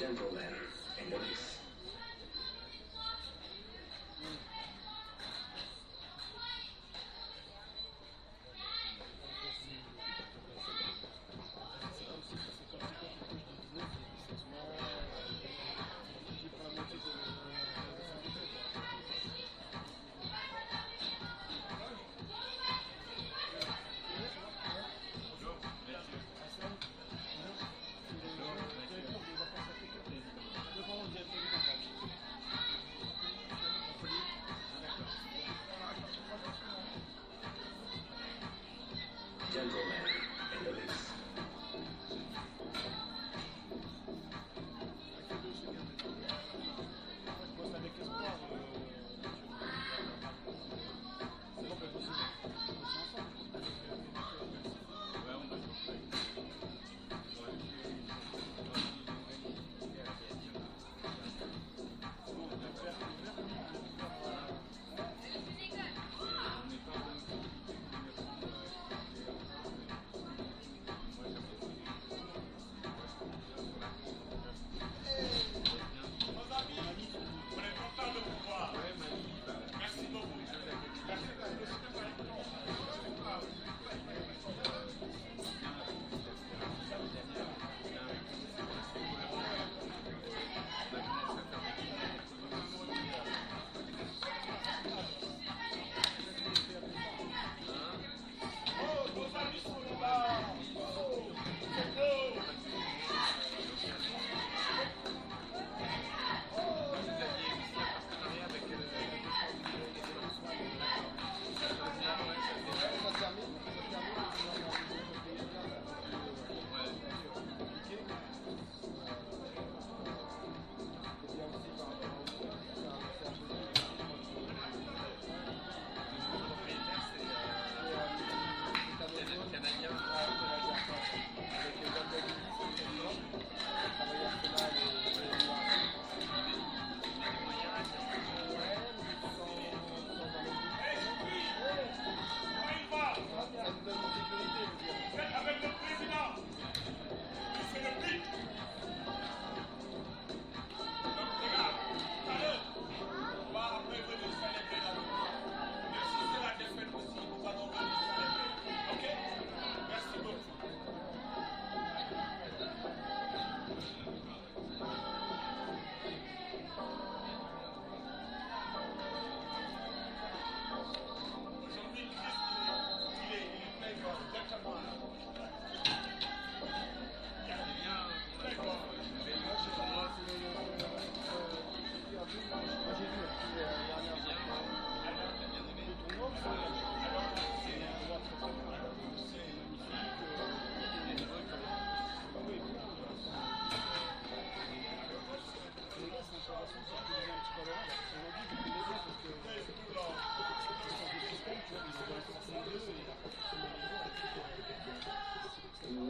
Gentlemen and ladies. Gentlemen and ladies.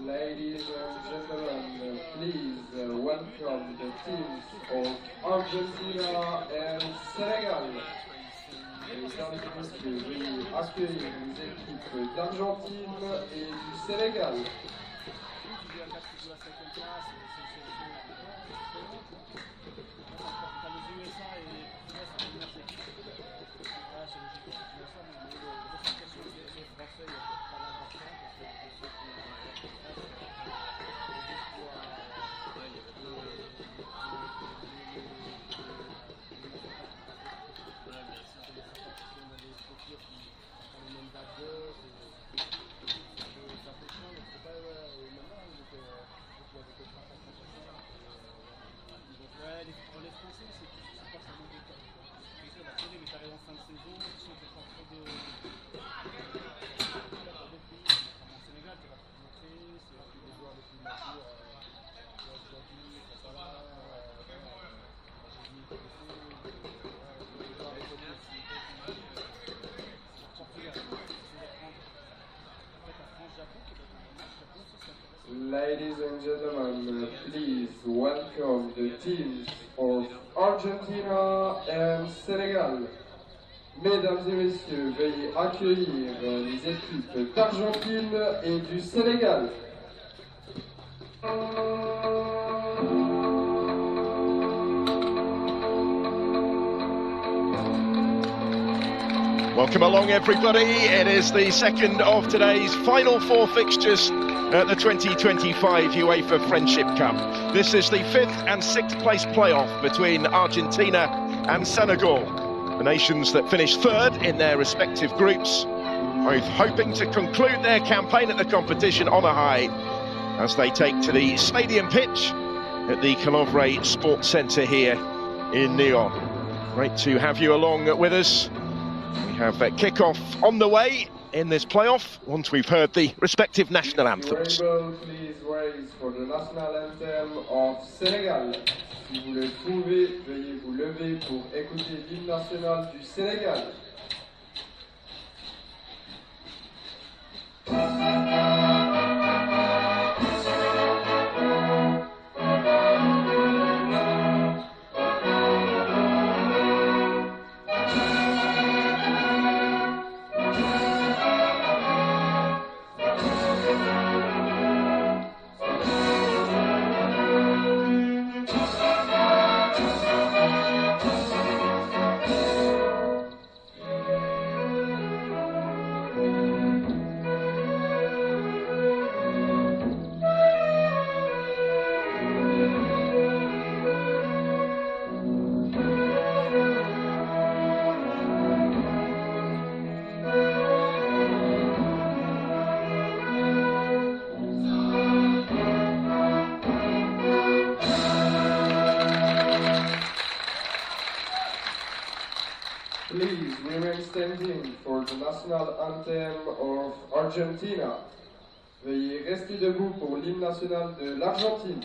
Ladies and gentlemen, please welcome the teams of Argentina and Senegal. Mesdames et messieurs, veuillez accueillir les équipes d'Argentine et du Sénégal. Ladies and gentlemen, please welcome the teams of Argentina and Senegal. Mesdames et messieurs, veuillez accueillir les équipes d'Argentine et du Sénégal. Welcome along, everybody. It is the second of today's final four fixtures at the 2025 UEFA Friendship Cup. This is the 5th and 6th place playoff between Argentina and Senegal, the nations that finished third in their respective groups, both hoping to conclude their campaign at the competition on a high as they take to the stadium pitch at the Kickoff Sports Centre here in Nyon. Great to have you along with us. We have kickoff on the way in this playoff once we've heard the respective national anthems. Please raise for the national anthem of Senegal. Si vous le trouvez, veuillez vous lever pour écouter l'hymne national du Sénégal. Please remain standing for the national anthem of Argentina. Veuillez rester debout pour l'hymne national de l'Argentine.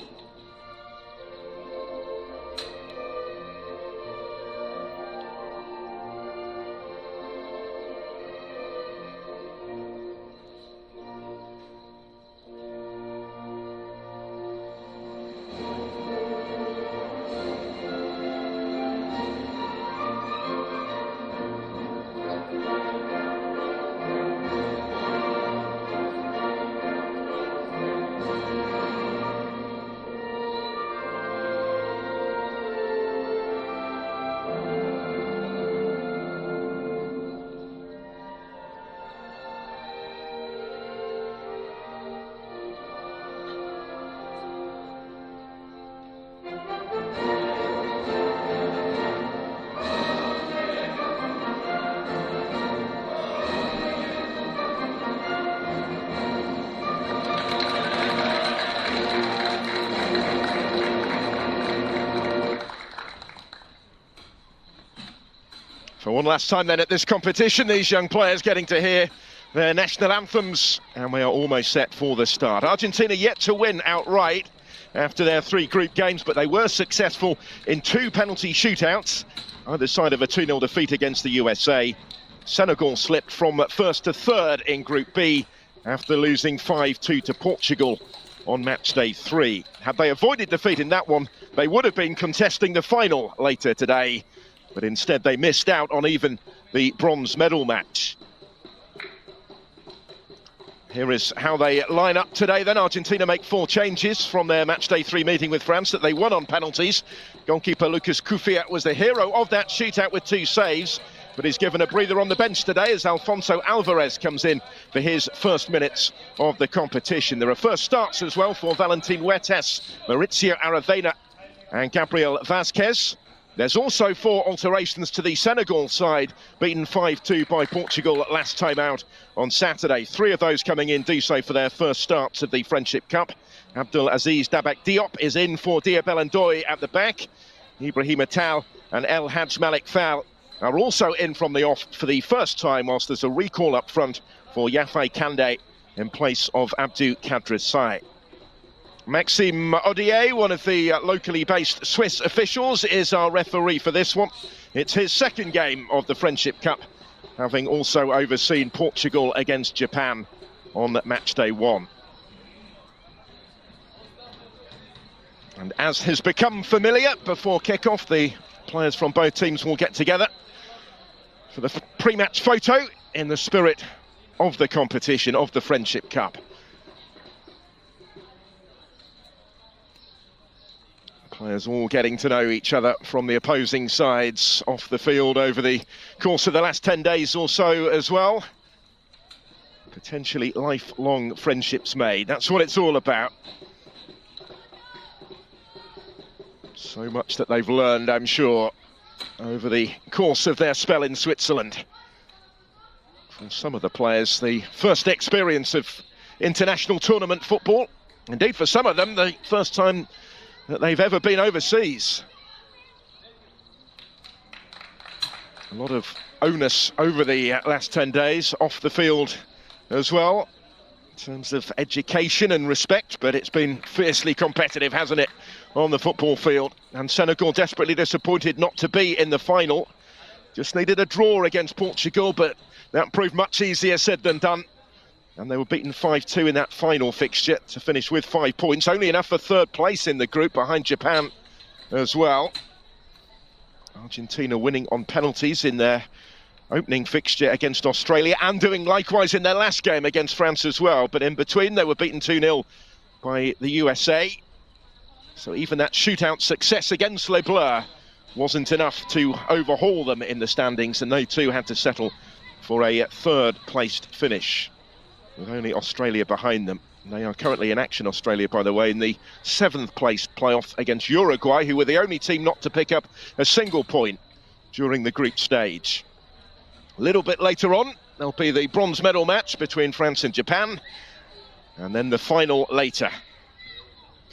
For one last time then at this competition, these young players getting to hear their national anthems, and we are almost set for the start. Argentina yet to win outright after their three group games, but they were successful in two penalty shootouts, either side of a 2-0 defeat against the USA. Senegal slipped from first to third in Group B after losing 5-2 to Portugal on match day 3. Had they avoided defeat in that one, they would have been contesting the final later today. But instead they missed out on even the bronze medal match. Here is how they line up today then. Argentina make 4 changes from their matchday 3 meeting with France that they won on penalties. Goalkeeper Lucas Kufia was the hero of that shootout with 2 saves, but he's given a breather on the bench today as Alfonso Alvarez comes in for his first minutes of the competition. There are first starts as well for Valentin Huertas, Mauricio Aravena and Gabriel Vazquez. There's also 4 alterations to the Senegal side, beaten 5-2 by Portugal last time out on Saturday. 3 of those coming in do so for their first starts of the Friendship Cup. Abdul Aziz Dabak Diop is in for Diabel Ndoye at the back. Ibrahima Tal and El Hadj Malik Fall are also in from the off for the first time, whilst there's a recall up front for Yafai Kande in place of Abdou Kadri Sai. Maxime Odier, one of the locally based Swiss officials, is our referee for this one. It's his second game of the Friendship Cup, having also overseen Portugal against Japan on match day 1. And as has become familiar before kickoff, the players from both teams will get together for the pre-match photo in the spirit of the competition, of the Friendship Cup. Players all getting to know each other from the opposing sides off the field over the course of the last 10 days or so as well. Potentially lifelong friendships made. That's what it's all about. So much that they've learned, I'm sure, over the course of their spell in Switzerland. For some of the players, the first experience of international tournament football. Indeed, for some of them, the first time that they've ever been overseas. A lot of onus over the last 10 days, off the field as well, in terms of education and respect, but it's been fiercely competitive, hasn't it, on the football field? And Senegal desperately disappointed not to be in the final. Just needed a draw against Portugal, but that proved much easier said than done. And they were beaten 5-2 in that final fixture to finish with 5 points. Only enough for third place in the group behind Japan as well. Argentina winning on penalties in their opening fixture against Australia and doing likewise in their last game against France as well. But in between, they were beaten 2-0 by the USA. So even that shootout success against Les Bleus wasn't enough to overhaul them in the standings, and they too had to settle for a third-placed finish, with only Australia behind them. They are currently in action, Australia, by the way, in the 7th-placed playoff against Uruguay, who were the only team not to pick up a single point during the group stage. A little bit later on, there'll be the bronze medal match between France and Japan, and then the final later,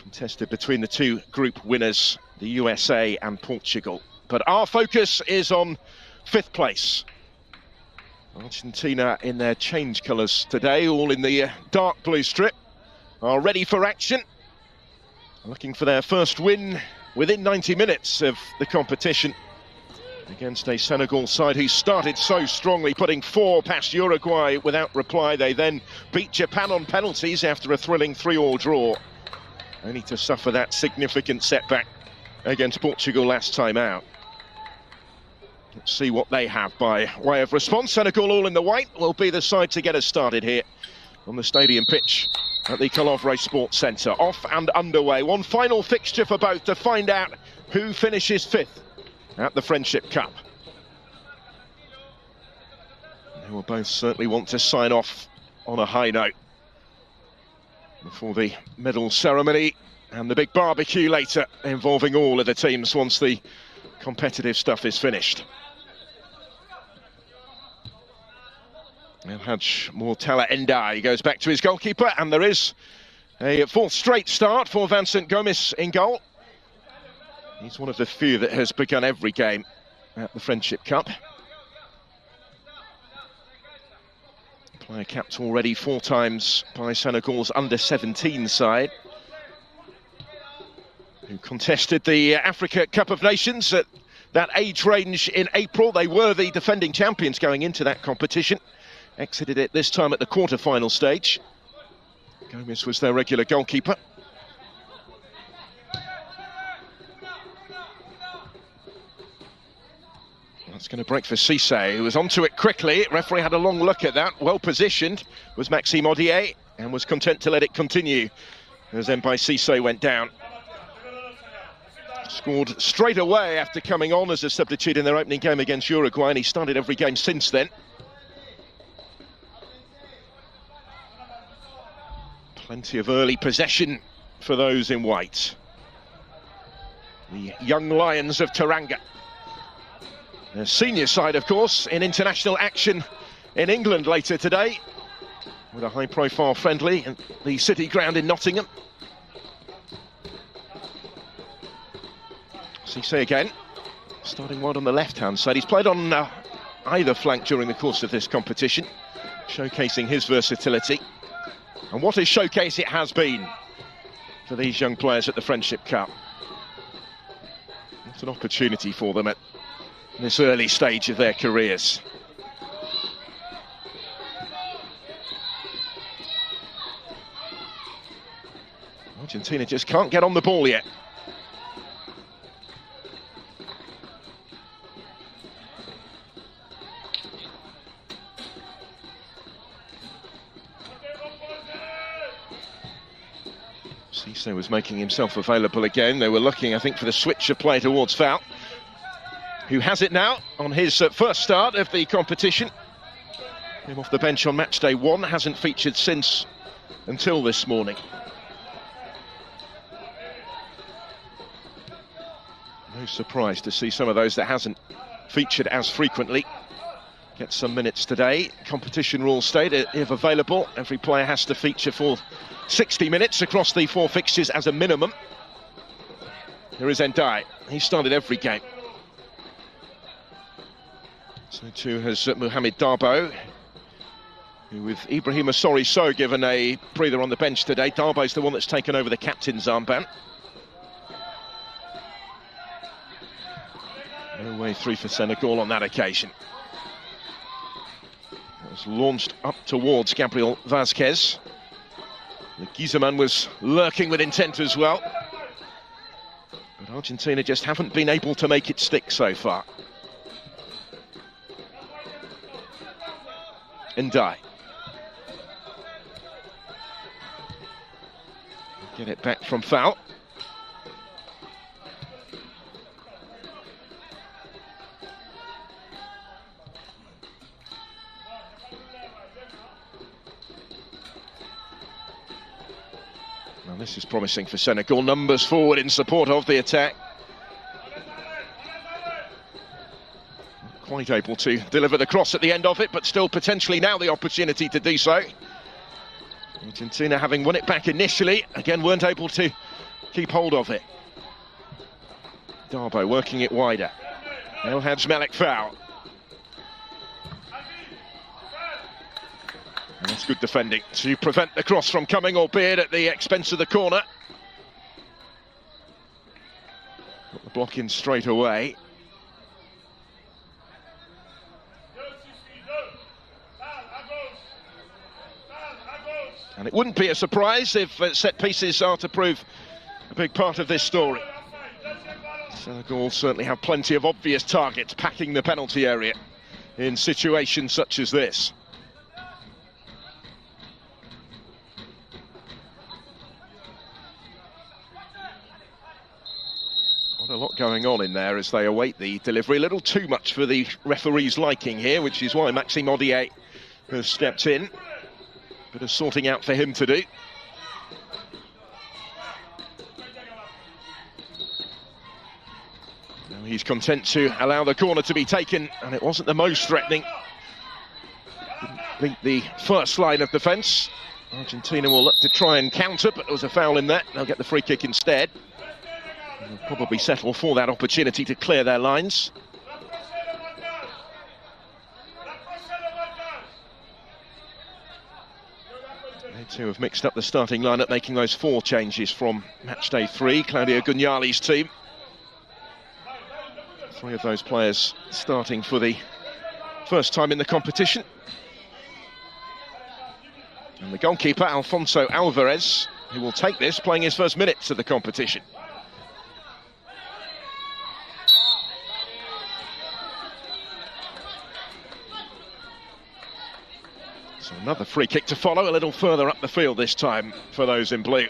contested between the two group winners, the USA and Portugal. But our focus is on 5th place. Argentina in their change colours today, all in the dark blue strip, are ready for action. Looking for their first win within 90 minutes of the competition against a Senegal side who started so strongly, putting 4 past Uruguay without reply. They then beat Japan on penalties after a thrilling 3-3 draw, only to suffer that significant setback against Portugal last time out. Let's see what they have by way of response. Senegal, all in the white, will be the side to get us started here on the stadium pitch at the Kickoff Sports Centre. Off and underway. One final fixture for both to find out who finishes 5th at the Friendship Cup. They will both certainly want to sign off on a high note before the medal ceremony and the big barbecue later, involving all of the teams once the competitive stuff is finished. Haj Mortala Endai goes back to his goalkeeper, and there is a 4th straight start for Vincent Gomis in goal. He's one of the few that has begun every game at the Friendship Cup. Player capped already 4 times by Senegal's under-17 side, who contested the Africa Cup of Nations at that age range in April. They were the defending champions going into that competition. Exited it this time at the quarter-final stage. Gomis was their regular goalkeeper. That's going to break for Cissé, who was onto it quickly. Referee had a long look at that. Well positioned was Maxime Odier, and was content to let it continue as Mbaye Cissé went down. Scored straight away after coming on as a substitute in their opening game against Uruguay, and he started every game since then. Plenty of early possession for those in white. The young Lions of Teranga. Their senior side, of course, in international action in England later today, with a high-profile friendly at the City Ground in Nottingham. Cissé again, starting wide on the left-hand side. He's played on either flank during the course of this competition, showcasing his versatility. And what a showcase it has been for these young players at the Friendship Cup. What an opportunity for them at this early stage of their careers. Argentina just can't get on the ball yet. Cisse was making himself available again. They were looking, I think, for the switch of play towards Foul, who has it now on his first start of the competition. Came off the bench on match day 1, hasn't featured since until this morning. No surprise to see some of those that hasn't featured as frequently get some minutes today. Competition rules state if available, every player has to feature for 60 minutes across the 4 fixtures as a minimum. Here is Ndiaye. He started every game. So too has Mohamed Darboe, who with Ibrahima Sory given a breather on the bench today. Darboe's the one that's taken over the captain's armband. No way through for Senegal on that occasion. It was launched up towards Gabriel Vazquez. The Giesemann was lurking with intent as well. But Argentina just haven't been able to make it stick so far. Ndiaye. Get it back from Foul. Now this is promising for Senegal. Numbers forward in support of the attack. Not quite able to deliver the cross at the end of it, but still potentially now the opportunity to do so. Argentina, having won it back initially, again weren't able to keep hold of it. Darboe working it wider. El Hadj Malik Foul. And that's good defending to prevent the cross from coming, albeit at the expense of the corner. Got the block in straight away. And it wouldn't be a surprise if set pieces are to prove a big part of this story. Senegal certainly have plenty of obvious targets packing the penalty area in situations such as this. Quite a lot going on in there as they await the delivery. A little too much for the referee's liking here, which is why Maxime Odier has stepped in. Bit of sorting out for him to do. Now he's content to allow the corner to be taken, and it wasn't the most threatening. Didn't beat the first line of defence. Argentina will look to try and counter, but there was a foul in that. They'll get the free kick instead. They'll probably settle for that opportunity to clear their lines. They too have mixed up the starting lineup, making those 4 changes from match day 3. Claudio Gugnali's team. 3 of those players starting for the first time in the competition. And the goalkeeper, Alfonso Alvarez, who will take this, playing his first minutes of the competition. So another free kick to follow, a little further up the field this time for those in blue.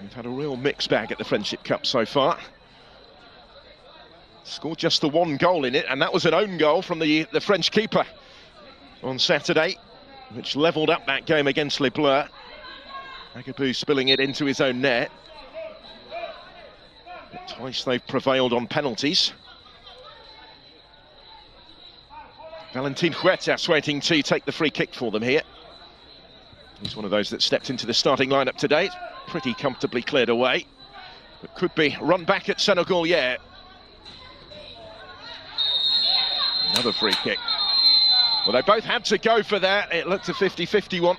We've had a real mixed bag at the Friendship Cup so far. Scored just the 1 goal in it, and that was an own goal from the French keeper on Saturday, which levelled up that game against Les Bleus. Agabou spilling it into his own net. But twice they've prevailed on penalties. Valentin Huertas waiting to take the free kick for them here. He's one of those that stepped into the starting lineup today. It's pretty comfortably cleared away, but could be run back at Senegal, yeah. Another free kick. Well, they both had to go for that. It looked a 50-50 one.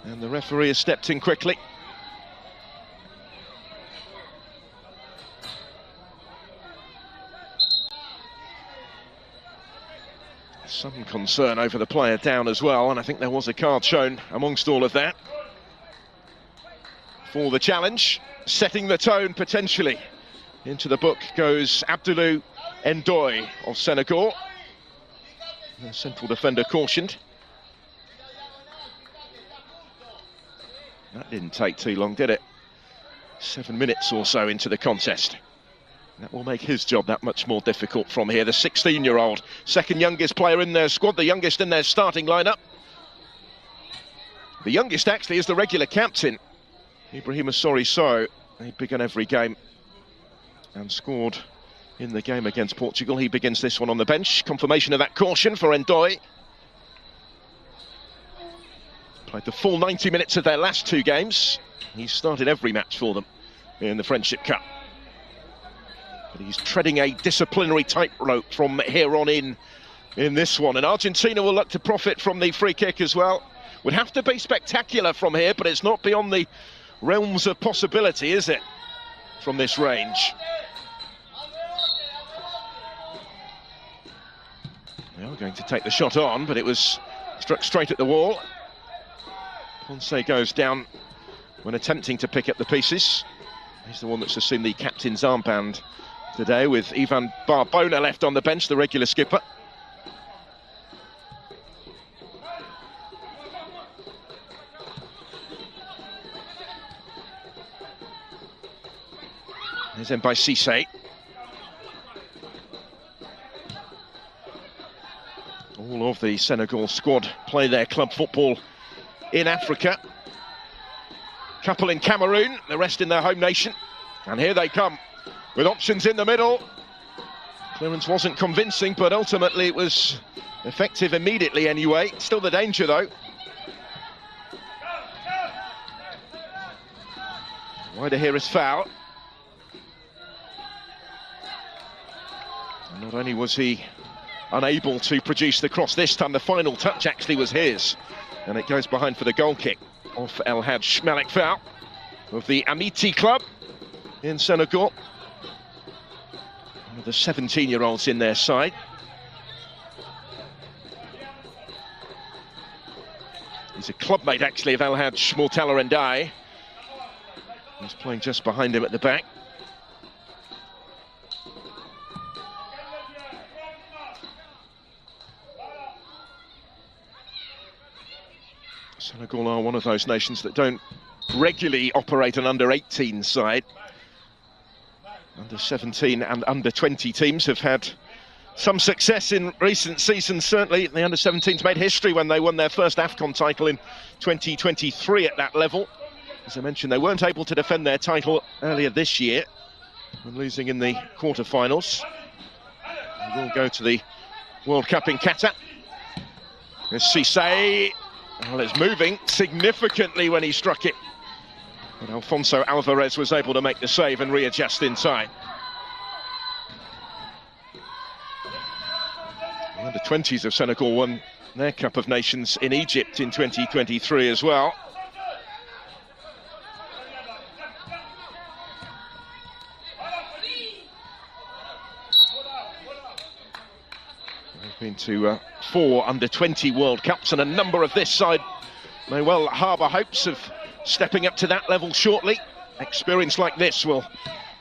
And the referee has stepped in quickly. Some concern over the player down as well, and I think there was a card shown amongst all of that. For the challenge, setting the tone potentially. Into the book goes Abdoulou Ndoye of Senegal. The central defender cautioned. That didn't take too long, did it? 7 minutes or so into the contest. That will make his job that much more difficult from here. The 16-year-old, second youngest player in their squad, the youngest in their starting lineup. The youngest actually is the regular captain, Ibrahima Sow. He began every game and scored in the game against Portugal. He begins this one on the bench. Confirmation of that caution for Ndoye. Played the full 90 minutes of their last two games. He started every match for them in the Friendship Cup. But he's treading a disciplinary tightrope from here on in this one. And Argentina will look to profit from the free kick as well. Would have to be spectacular from here, but it's not beyond the realms of possibility, is it, from this range? They are going to take the shot on, but it was struck straight at the wall. Ponce goes down when attempting to pick up the pieces. He's the one that's assumed the captain's armband today, with Ivan Barbona left on the bench, the regular skipper. Here's in by Cisse. All of the Senegal squad play their club football in Africa. Couple in Cameroon, the rest in their home nation. And here they come, with options in the middle. Clearance wasn't convincing, but ultimately it was effective immediately anyway. Still the danger though. Wider here is foul. And not only was he unable to produce the cross this time, the final touch actually was his. And it goes behind for the goal kick off El Hadj Malik Fall of the Amity club in Senegal. One of the 17-year-olds in their side. He's a clubmate actually of El Hadj Mortala Ndiaye. He's playing just behind him at the back. Senegal are one of those nations that don't regularly operate an under-18 side. Under-17 and under-20 teams have had some success in recent seasons. Certainly the under-17s made history when they won their first AFCON title in 2023 at that level. As I mentioned, they weren't able to defend their title earlier this year when losing in the quarter-finals. They will go to the World Cup in Qatar. There's Cisse. Well, it's moving significantly when he struck it. But Alfonso Alvarez was able to make the save and readjust in time. The under-20s of Senegal won their Cup of Nations in Egypt in 2023 as well. They've been to 4 under-20 World Cups, and a number of this side may well harbour hopes of stepping up to that level shortly. Experience like this will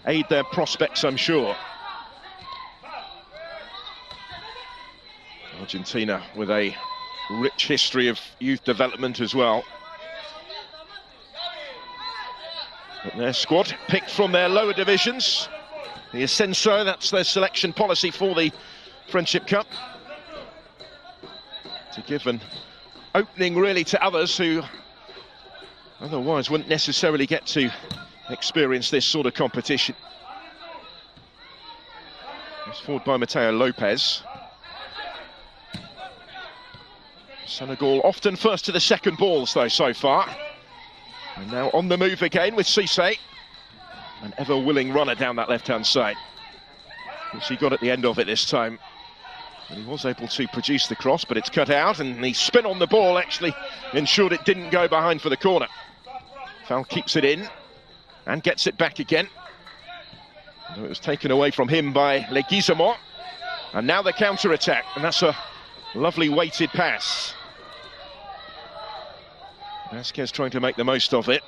aid their prospects, I'm sure. Argentina with a rich history of youth development as well. But their squad picked from their lower divisions. The Ascenso, that's their selection policy for the Friendship Cup. To give an opening really to others who otherwise wouldn't necessarily get to experience this sort of competition. It's forward by Mateo Lopez. Senegal often first to the second balls though so far. And now on the move again with Cisse. An ever-willing runner down that left-hand side, which he got at the end of it this time. And he was able to produce the cross, but it's cut out, and the spin on the ball actually ensured it didn't go behind for the corner. Fall keeps it in and gets it back again. It was taken away from him by Leguizamo. And now the counter-attack, and that's a lovely weighted pass. Vasquez trying to make the most of it.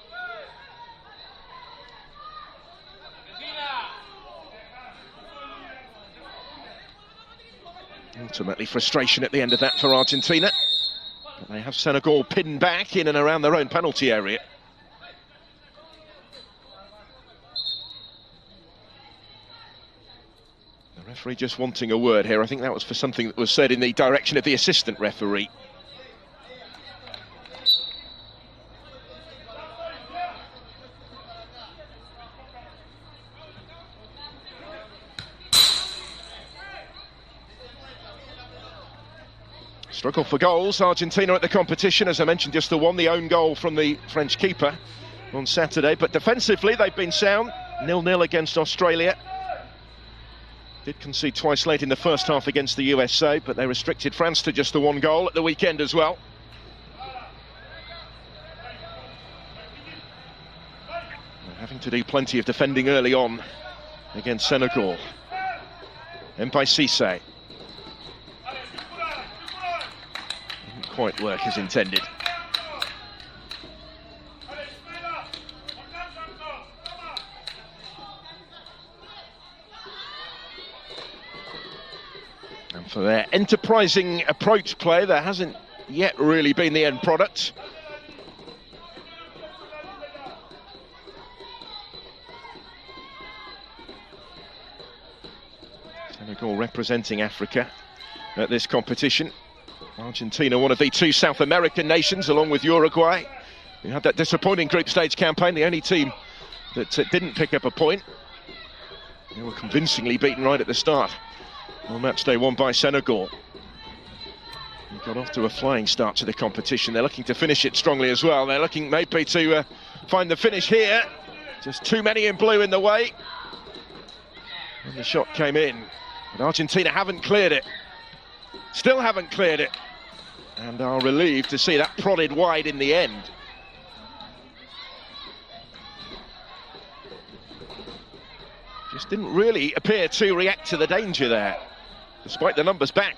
Ultimately, frustration at the end of that for Argentina. But they have Senegal pinned back in and around their own penalty area. Referee just wanting a word here. I think that was for something that was said in the direction of the assistant referee. Struggle for goals, Argentina at the competition. As I mentioned, just the one, the own goal from the French keeper on Saturday. But defensively, they've been sound. 0-0 against Australia. Did concede twice late in the first half against the USA, but they restricted France to just the one goal at the weekend as well. They're having to do plenty of defending early on against Senegal. Mbaye Cissé. Didn't quite work as intended. And for their enterprising approach play, there hasn't yet really been the end product. Senegal representing Africa at this competition. Argentina, one of the two South American nations, along with Uruguay, who had that disappointing group stage campaign, the only team that didn't pick up a point. They were convincingly beaten right at the start on match day one by Senegal. They got off to a flying start to the competition. They're looking to finish it strongly as well. They're looking maybe to find the finish here. Just too many in blue in the way. And the shot came in. But Argentina haven't cleared it. Still haven't cleared it. And are relieved to see that prodded wide in the end. Just didn't really appear to react to the danger there, despite the numbers back.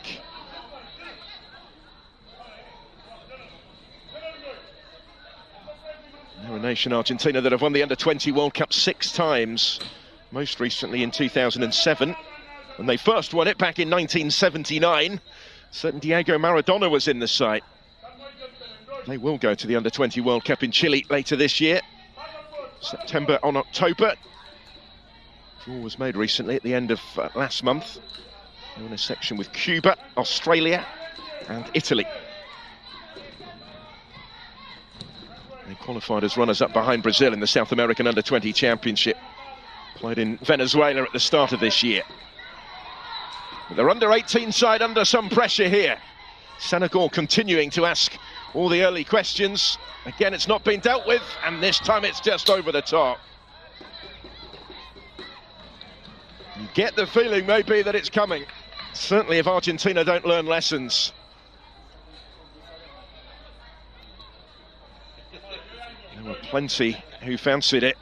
They're a nation, Argentina, that have won the Under-20 World Cup 6 times, most recently in 2007. When they first won it back in 1979, certain Diego Maradona was in the side. They will go to the Under-20 World Cup in Chile later this year, September on October. Draw was made recently at the end of last month. They're in a section with Cuba, Australia and Italy. They qualified as runners-up behind Brazil in the South American Under-20 Championship, played in Venezuela at the start of this year. But their Under-18 side under some pressure here. Senegal continuing to ask all the early questions. Again, it's not been dealt with, and this time it's just over the top. You get the feeling maybe that it's coming. Certainly if Argentina don't learn lessons. There were plenty who fancied it.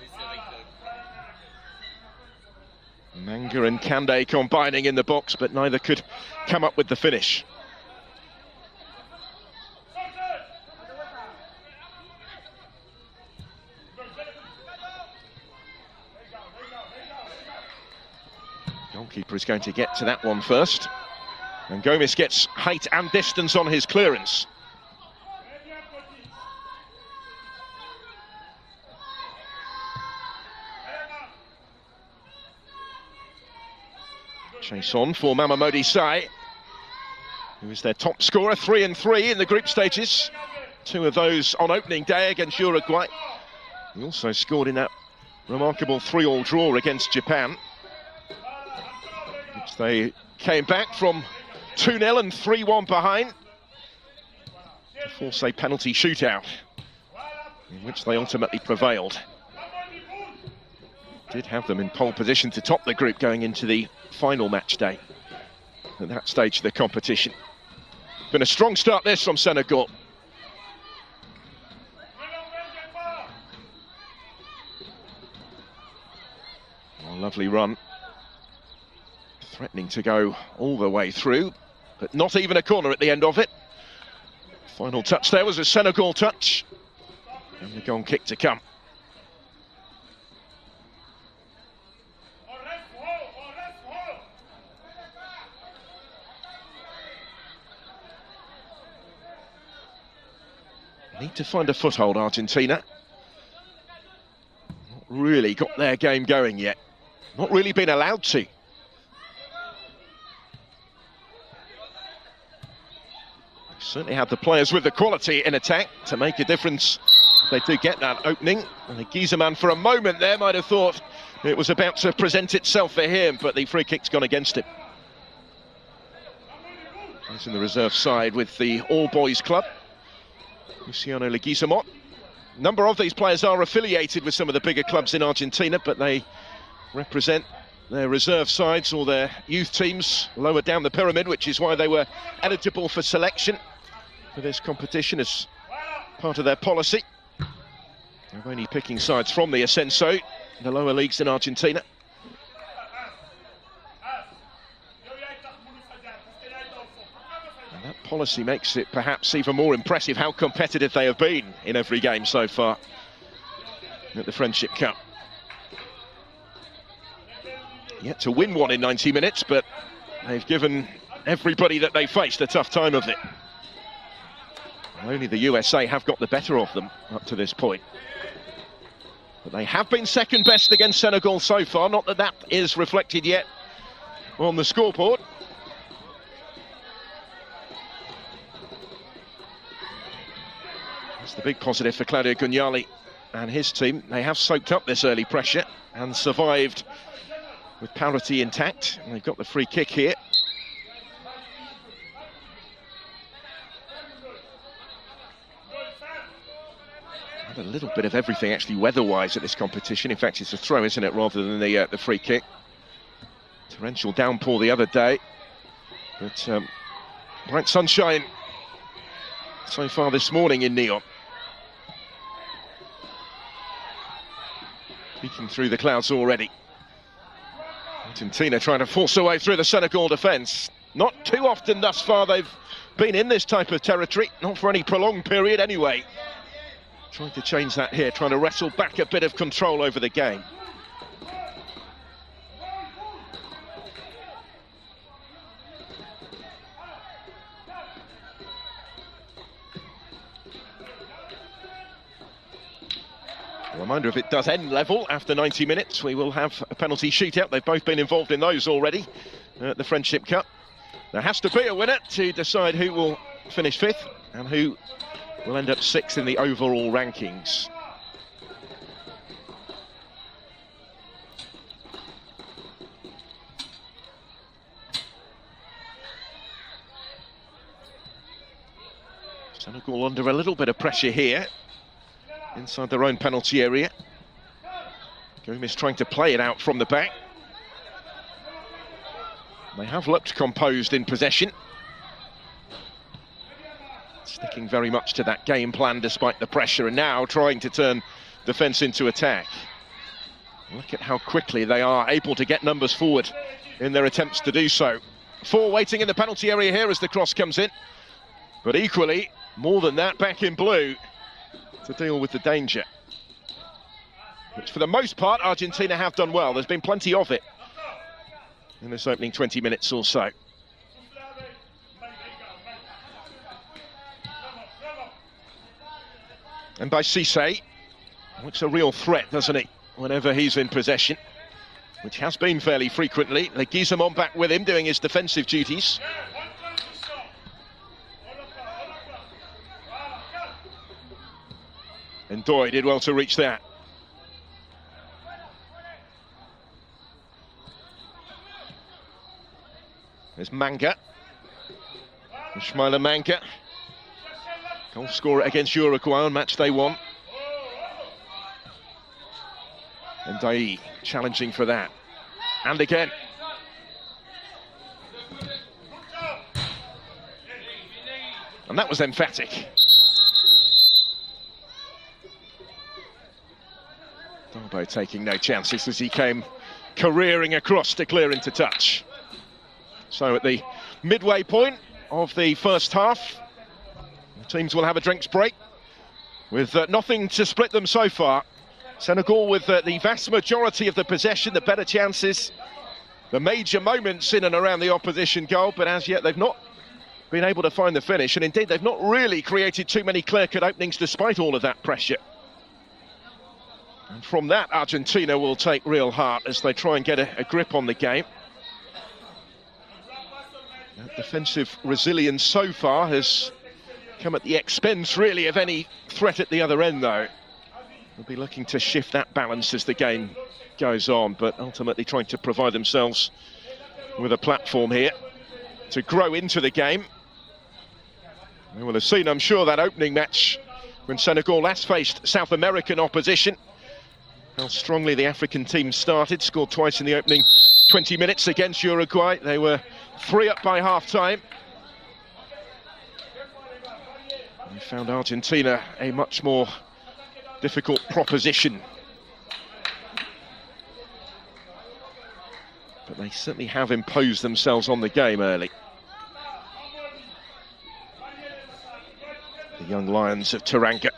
Manga and Kande combining in the box, but neither could come up with the finish. Goalkeeper is going to get to that one first. And Gomes gets height and distance on his clearance. Chase on for Mamamodi Sai, who is their top scorer, 3-3 in the group stages. 2 of those on opening day against Uruguay. He also scored in that remarkable 3-3 draw against Japan, which they came back from 2-0 and 3-1 behind to force a penalty shootout, in which they ultimately prevailed. Did have them in pole position to top the group going into the final match day at that stage of the competition. Been a strong start this from Senegal. Oh, lovely run. Threatening to go all the way through, but not even a corner at the end of it. Final touch there was a Senegal touch, and the goal kick to come. Need to find a foothold, Argentina. Not really got their game going yet. Not really been allowed to. Certainly had the players with the quality in attack to make a difference. They do get that opening. And the Giesemann for a moment there might have thought it was about to present itself for him, but the free kick's gone against him. He's in the reserve side with the all-boys club, Luciano Leguizamon. A number of these players are affiliated with some of the bigger clubs in Argentina, but they represent their reserve sides or their youth teams lower down the pyramid, which is why they were eligible for selection for this competition as part of their policy. They're only picking sides from the Ascenso, the lower leagues in Argentina. And that policy makes it perhaps even more impressive how competitive they have been in every game so far at the Friendship Cup. Yet to win one in 90 minutes, but they've given everybody that they faced a tough time of it. Only the USA have got the better of them up to this point. But they have been second best against Senegal so far, not that that is reflected yet on the scoreboard. That's the big positive for Claudio Gugnali and his team. They have soaked up this early pressure and survived with parity intact. And they've got the free kick here. A little bit of everything actually weather-wise at this competition. In fact, it's a throw, isn't it, rather than the free kick. Torrential downpour the other day, but bright sunshine so far this morning in Neon. Peeking through the clouds already. Argentina trying to force their way through the Senegal defence. Not too often thus far they've been in this type of territory, not for any prolonged period anyway. Trying to change that here, trying to wrestle back a bit of control over the game. A reminder, if it does end level after 90 minutes, we will have a penalty shootout. They've both been involved in those already at the Friendship Cup. There has to be a winner to decide who will finish fifth and who will end up sixth in the overall rankings. Senegal under a little bit of pressure here, inside their own penalty area. Gomes trying to play it out from the back. They have looked composed in possession. Sticking very much to that game plan despite the pressure, and now trying to turn defence into attack. Look at how quickly they are able to get numbers forward in their attempts to do so. 4 waiting in the penalty area here as the cross comes in. But equally, more than that, back in blue to deal with the danger. Which for the most part, Argentina have done well. There's been plenty of it in this opening 20 minutes or so. And by Cisse, looks a real threat, doesn't he, whenever he's in possession, which has been fairly frequently. Leguizamon back with him, doing his defensive duties. And Doy did well to reach that. There's Manga. Ismaila Manga. Goal scorer against Uruguay on match day 1. And Dai challenging for that. And again. And that was emphatic. Darbo taking no chances as he came careering across to clear into touch. So at the midway point of the first half, the teams will have a drinks break with nothing to split them so far. Senegal with the vast majority of the possession, the better chances, the major moments in and around the opposition goal, but as yet they've not been able to find the finish, and indeed they've not really created too many clear-cut openings despite all of that pressure. And from that, Argentina will take real heart as they try and get a grip on the game. That defensive resilience so far has come at the expense, really, of any threat at the other end, though. They'll be looking to shift that balance as the game goes on, but ultimately trying to provide themselves with a platform here to grow into the game. We will have seen, I'm sure, that opening match when Senegal last faced South American opposition. How strongly the African team started, scored twice in the opening 20 minutes against Uruguay. They were 3 up by half-time. We found Argentina a much more difficult proposition. But they certainly have imposed themselves on the game early. The young Lions of Teranga.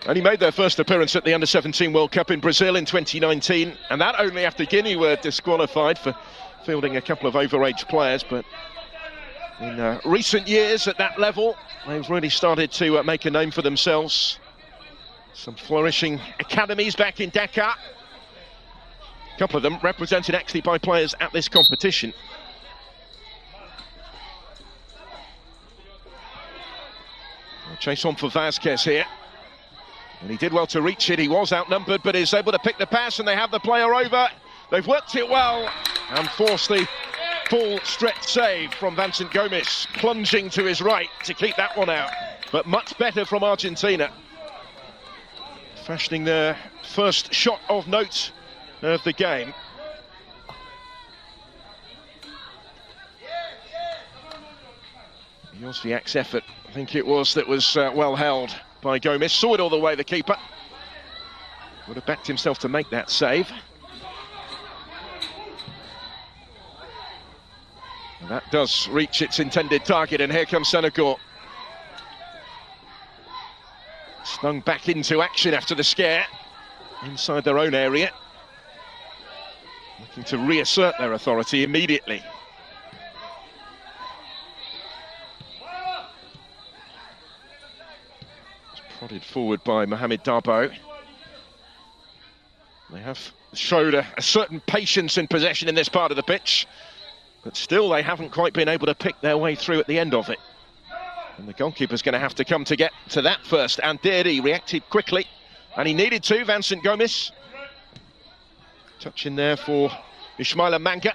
Only made their first appearance at the Under-17 World Cup in Brazil in 2019, and that only after Guinea were disqualified for fielding a couple of overage players. But in recent years at that level, they've really started to make a name for themselves. Some flourishing academies back in Dakar. A couple of them represented actually by players at this competition. Chase on for Vasquez here. And he did well to reach it. He was outnumbered, but is able to pick the pass, and they have the player over. They've worked it well and forced the full stretch save from Vincent Gomes, plunging to his right to keep that one out. But much better from Argentina, fashioning their first shot of note of the game. Josviak's effort, I think it was, that was well held by Gomes. Saw it all the way, the keeper. Would have backed himself to make that save. And that does reach its intended target, and here comes Senegal. Stung back into action after the scare, inside their own area. Looking to reassert their authority immediately. Prodded forward by Mohamed Darboe. They have showed a certain patience in possession in this part of the pitch, but still they haven't quite been able to pick their way through at the end of it. And the goalkeeper's going to have to come to get to that first. And Deri reacted quickly, and he needed to. Vincent Gomes. Touch in there for Ismaila Manga.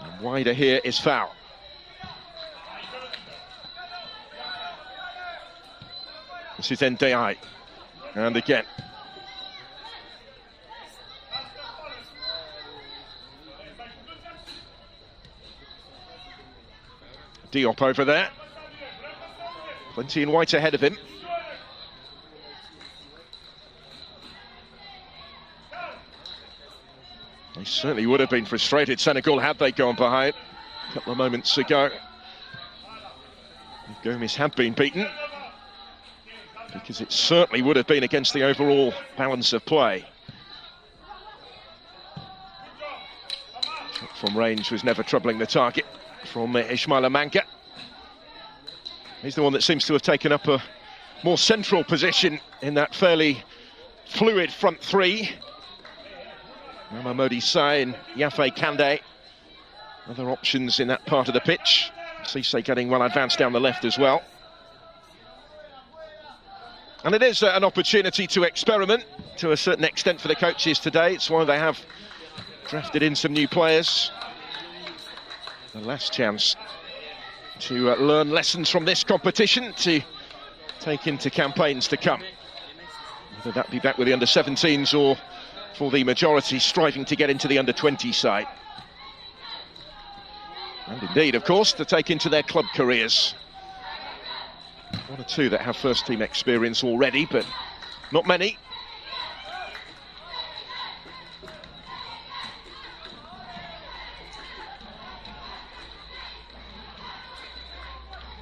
And wider here is foul. This is Ndiaye, and again. Diop over there. Plenty in white ahead of him. They certainly would have been frustrated, Senegal, had they gone behind a couple of moments ago. Gomes had been beaten, because it certainly would have been against the overall balance of play. Shot from range was never troubling the target from Ismaila Manga. He's the one that seems to have taken up a more central position in that fairly fluid front three. Mamamodi Sai and Yafe Kande, other options in that part of the pitch. Cisse getting well advanced down the left as well. And it is an opportunity to experiment to a certain extent for the coaches today. It's why they have drafted in some new players. The last chance to learn lessons from this competition to take into campaigns to come. Whether that be back with the under-17s or for the majority striving to get into the under-20 side. And indeed, of course, to take into their club careers. One or two that have first team experience already, but not many.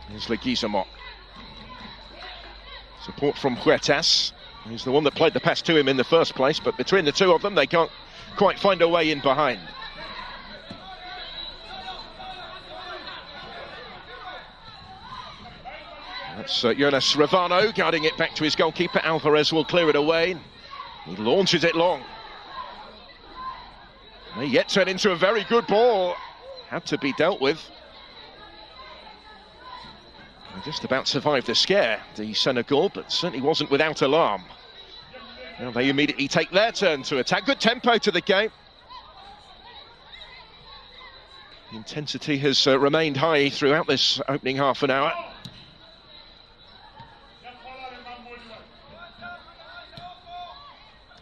Here's Leguizamo. Support from Huertas. He's the one that played the pass to him in the first place, but between the two of them, they can't quite find a way in behind. That's Jonas Ravano guarding it back to his goalkeeper. Alvarez will clear it away. He launches it long. May yet turn into a very good ball. Had to be dealt with. They just about survived the scare, the Senegal, but certainly wasn't without alarm. Now they immediately take their turn to attack. Good tempo to the game. The intensity has remained high throughout this opening half an hour.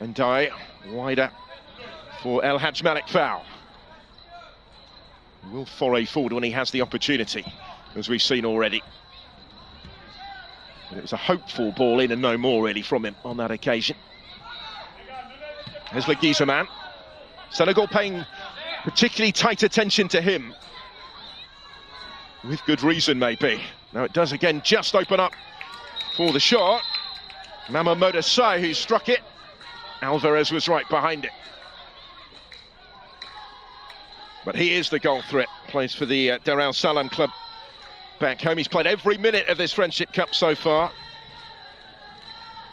And wider for El Hadj Malik foul. He will foray forward when he has the opportunity, as we've seen already. But it was a hopeful ball in and no more really from him on that occasion. Here's Leguizamán. Senegal paying particularly tight attention to him. With good reason, maybe. Now it does again just open up for the shot. Mamadou Sai who struck it. Alvarez was right behind it. But he is the goal threat. Plays for the Dar es Salaam club back home. He's played every minute of this Friendship Cup so far.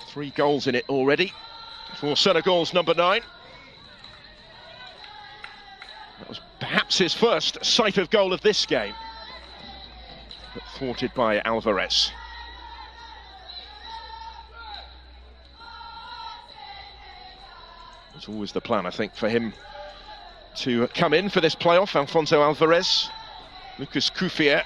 3 goals in it already for Senegal's number 9. That was perhaps his first sight of goal of this game, but thwarted by Alvarez. It was always the plan, I think, for him to come in for this playoff. Alfonso Alvarez, Lucas Koufier,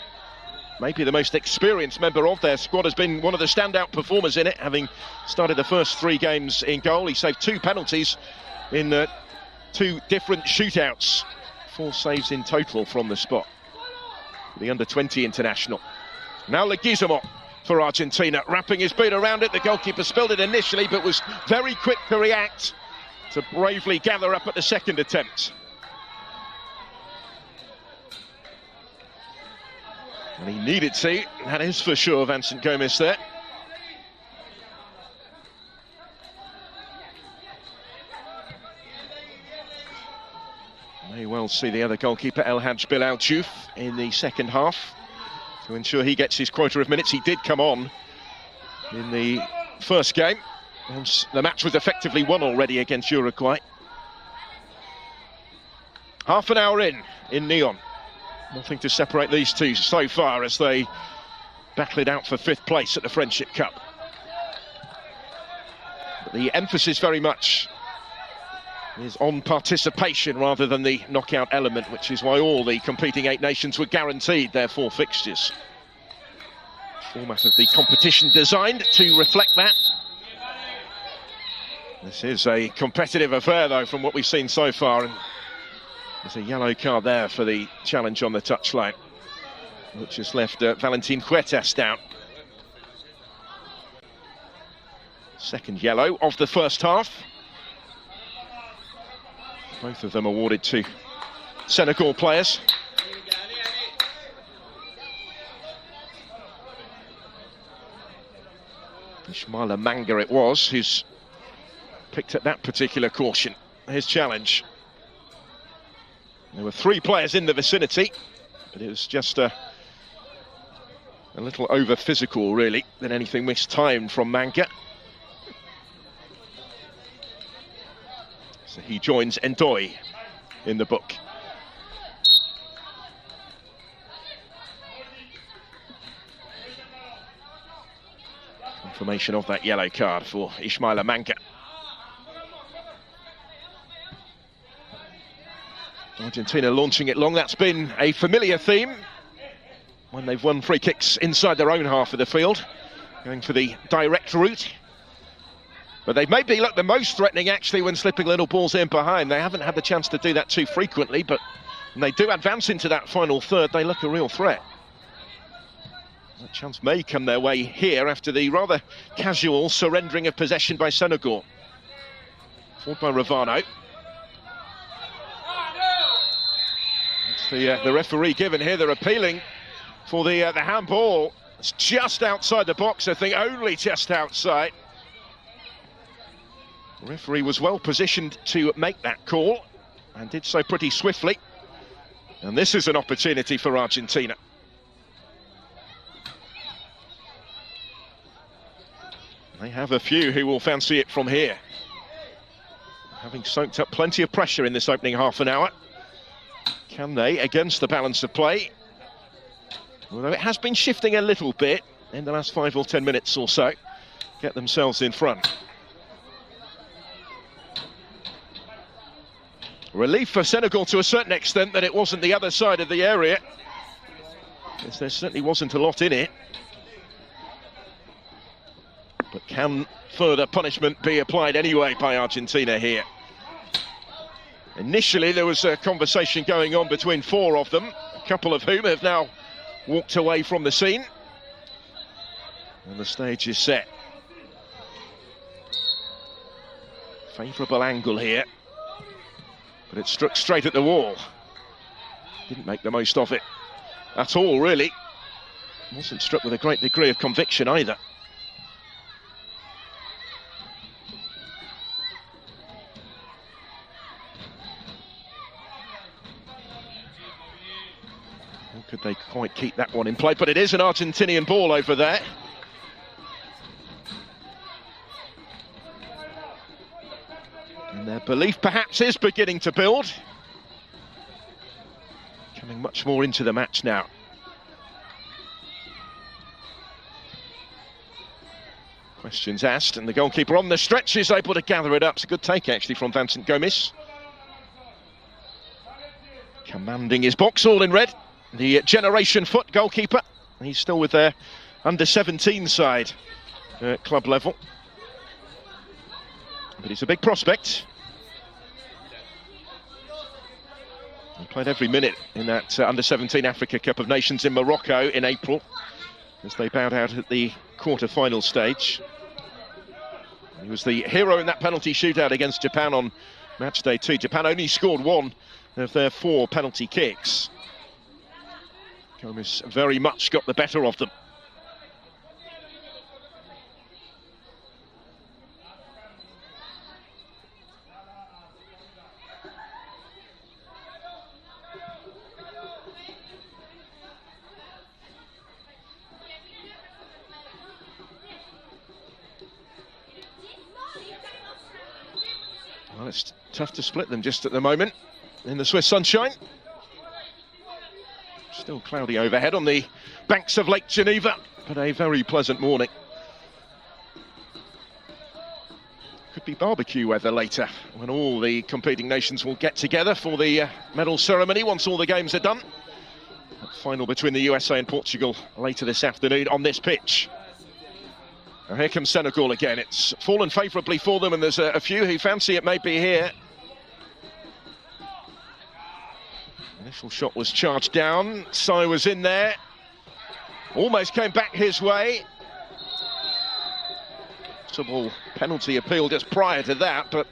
maybe the most experienced member of their squad, has been one of the standout performers in it, having started the first 3 games in goal. He saved 2 penalties in 2 different shootouts. 4 saves in total from the spot. The under-20 international. Now Leguizamán for Argentina, wrapping his boot around it. The goalkeeper spilled it initially, but was very quick to react, to bravely gather up at the second attempt. And he needed to, that is for sure, Vincent Gomes there. May well see the other goalkeeper, El Hadj Bilal Diouf, in the second half to ensure he gets his quota of minutes. He did come on in the first game, once the match was effectively won already against Uruguay. Half an hour in Nyon. Nothing to separate these two so far as they battle it out for 5th place at the Friendship Cup. But the emphasis very much is on participation rather than the knockout element, which is why all the competing 8 nations were guaranteed their 4 fixtures. Format of the competition designed to reflect that. This is a competitive affair, though, from what we've seen so far, and there's a yellow card there for the challenge on the touchline, which has left Valentin Huertas down. Second yellow of the first half. Both of them awarded to Senegal players. Ismaila Manga it was who's picked up that particular caution. His challenge. There were 3 players in the vicinity, but it was just a little over physical, really, than anything mistimed from Manga. So he joins Ndoye in the book. Confirmation of that yellow card for Ismaila Manga. Argentina launching it long. That's been a familiar theme when they've won free kicks inside their own half of the field, going for the direct route. But they maybe look the most threatening, actually, when slipping little balls in behind. They haven't had the chance to do that too frequently, but when they do advance into that final third, they look a real threat. That chance may come their way here after the rather casual surrendering of possession by Senegal. Fought by Ravano. That's the referee given here. They're appealing for the handball. It's just outside the box, I think, only just outside. The referee was well positioned to make that call and did so pretty swiftly. And this is an opportunity for Argentina. They have a few who will fancy it from here, having soaked up plenty of pressure in this opening half an hour. Can they, against the balance of play, Although it has been shifting a little bit in the last 5 or 10 minutes or so. Get themselves in front. Relief for Senegal to a certain extent that it wasn't the other side of the area, because there certainly wasn't a lot in it. But can further punishment be applied anyway by Argentina here? Initially there was a conversation going on between 4 of them, a couple of whom have now walked away from the scene. And the stage is set. Favourable angle here, but it struck straight at the wall. Didn't make the most of it at all, really. Wasn't struck with a great degree of conviction either. How could they quite keep that one in play? But it is an Argentinian ball over there. And their belief perhaps is beginning to build. Coming much more into the match now. Questions asked, and the goalkeeper on the stretch is able to gather it up. It's a good take actually from Vincent Gomes. Commanding his box, all in red. The Generation Foot goalkeeper. He's still with their under-17 side at club level. But he's a big prospect. He played every minute in that under-17 Africa Cup of Nations in Morocco in April, as they bowed out at the quarter-final stage. He was the hero in that penalty shootout against Japan on match day 2. Japan only scored 1 of their 4 penalty kicks. Gomes very much got the better of them. Well, it's tough to split them just at the moment in the Swiss sunshine. Still cloudy overhead on the banks of Lake Geneva, but a very pleasant morning. Could be barbecue weather later, when all the competing nations will get together for the medal ceremony once all the games are done. That final between the USA and Portugal later this afternoon on this pitch. Now here comes Senegal again. It's fallen favourably for them, and there's a few who fancy it may be here. Initial shot was charged down. Sai was in there. Almost came back his way. Possible penalty appeal just prior to that, but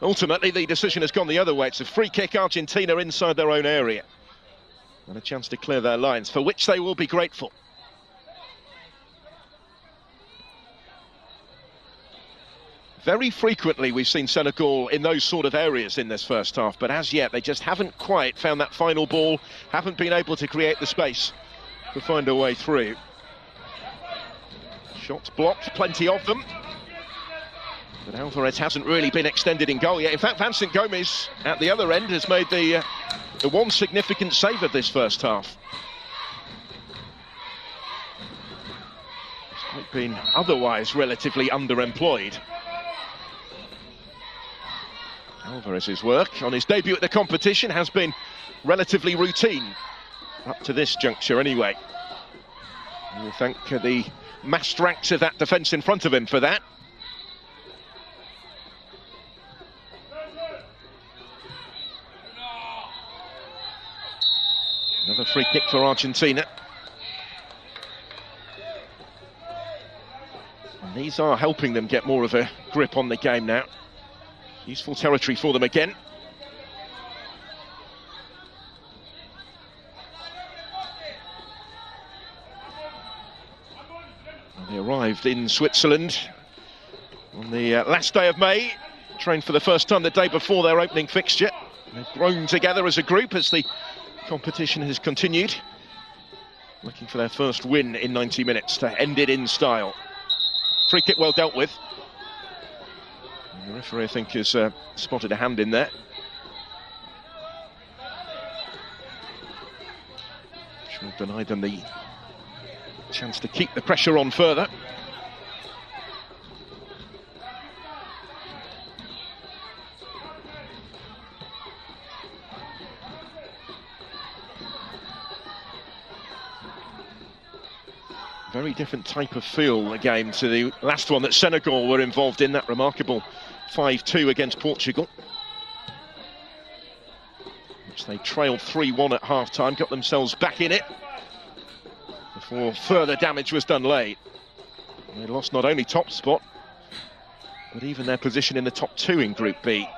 ultimately the decision has gone the other way. It's a free kick, Argentina inside their own area. And a chance to clear their lines, for which they will be grateful. Very frequently we've seen Senegal in those sort of areas in this first half, but as yet they just haven't quite found that final ball, haven't been able to create the space to find a way through. Shots blocked, plenty of them. But Alvarez hasn't really been extended in goal yet. In fact, Vincent Gomes at the other end has made the one significant save of this first half. Despite being otherwise relatively underemployed. Alvarez's work on his debut at the competition has been relatively routine, up to this juncture anyway. And we thank the massed ranks of that defence in front of him for that. Another free kick for Argentina. And these are helping them get more of a grip on the game now. Useful territory for them again. They arrived in Switzerland on the last day of May, trained for the first time the day before their opening fixture. They've grown together as a group as the competition has continued, looking for their first win in 90 minutes to end it in style. Free kick well dealt with. The referee, I think, has spotted a hand in there. Which will deny them the Chance to keep the pressure on further. Very different type of feel again to the last one that Senegal were involved in, that remarkable 5-2 against Portugal, which they trailed 3-1 at half-time, got themselves back in it before further damage was done late. They lost not only top spot, but even their position in the top 2 in Group B.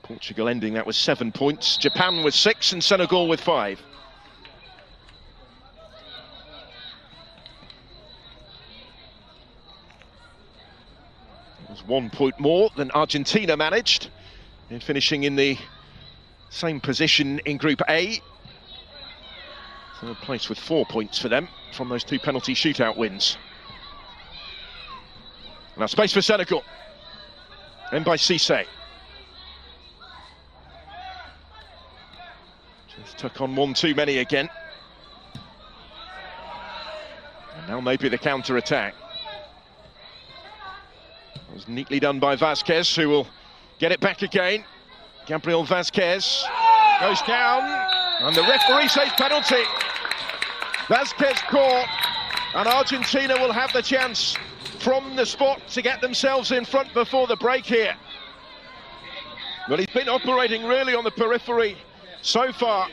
Portugal ending that with 7 points, Japan with 6 and Senegal with 5. It was 1 point more than Argentina managed in finishing in the same position in Group A. Third place with 4 points for them from those 2 penalty shootout wins. Now space for Senegal. Then by Cissé. Just took on one too many again. And now maybe the counter-attack. That was neatly done by Vasquez, who will get it back again. Gabriel Vasquez goes down, and the referee says penalty. Vasquez caught, and Argentina will have the chance from the spot to get themselves in front before the break here. Well, he's been operating really on the periphery so far.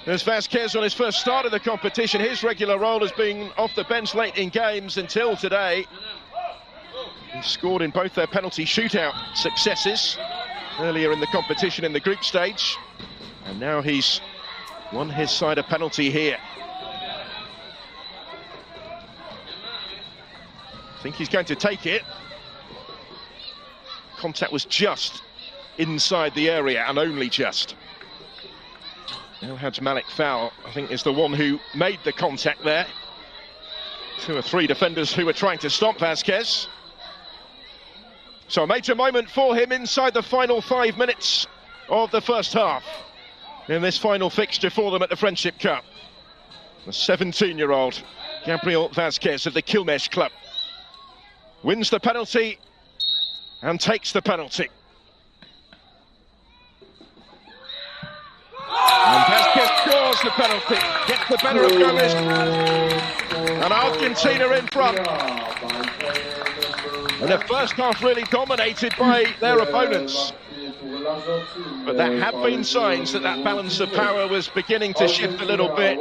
There's Vasquez on his first start of the competition. His regular role has been off the bench late in games until today. He scored in both their penalty shootout successes earlier in the competition in the group stage. And now he's won his side a penalty here. I think he's going to take it. Contact was just inside the area, and only just. El Hadj Malik Fowl, I think, is the one who made the contact there. 2 or 3 defenders who were trying to stop Vasquez. So a major moment for him inside the final 5 minutes of the first half in this final fixture for them at the Friendship Cup. The 17-year-old Gabriel Vasquez of the Quilmes club wins the penalty and takes the penalty. And Vasquez scores the penalty, gets the better of Gomez, and Argentina in front. And the first half really dominated by their opponents. But there have been signs that that balance of power was beginning to shift a little bit.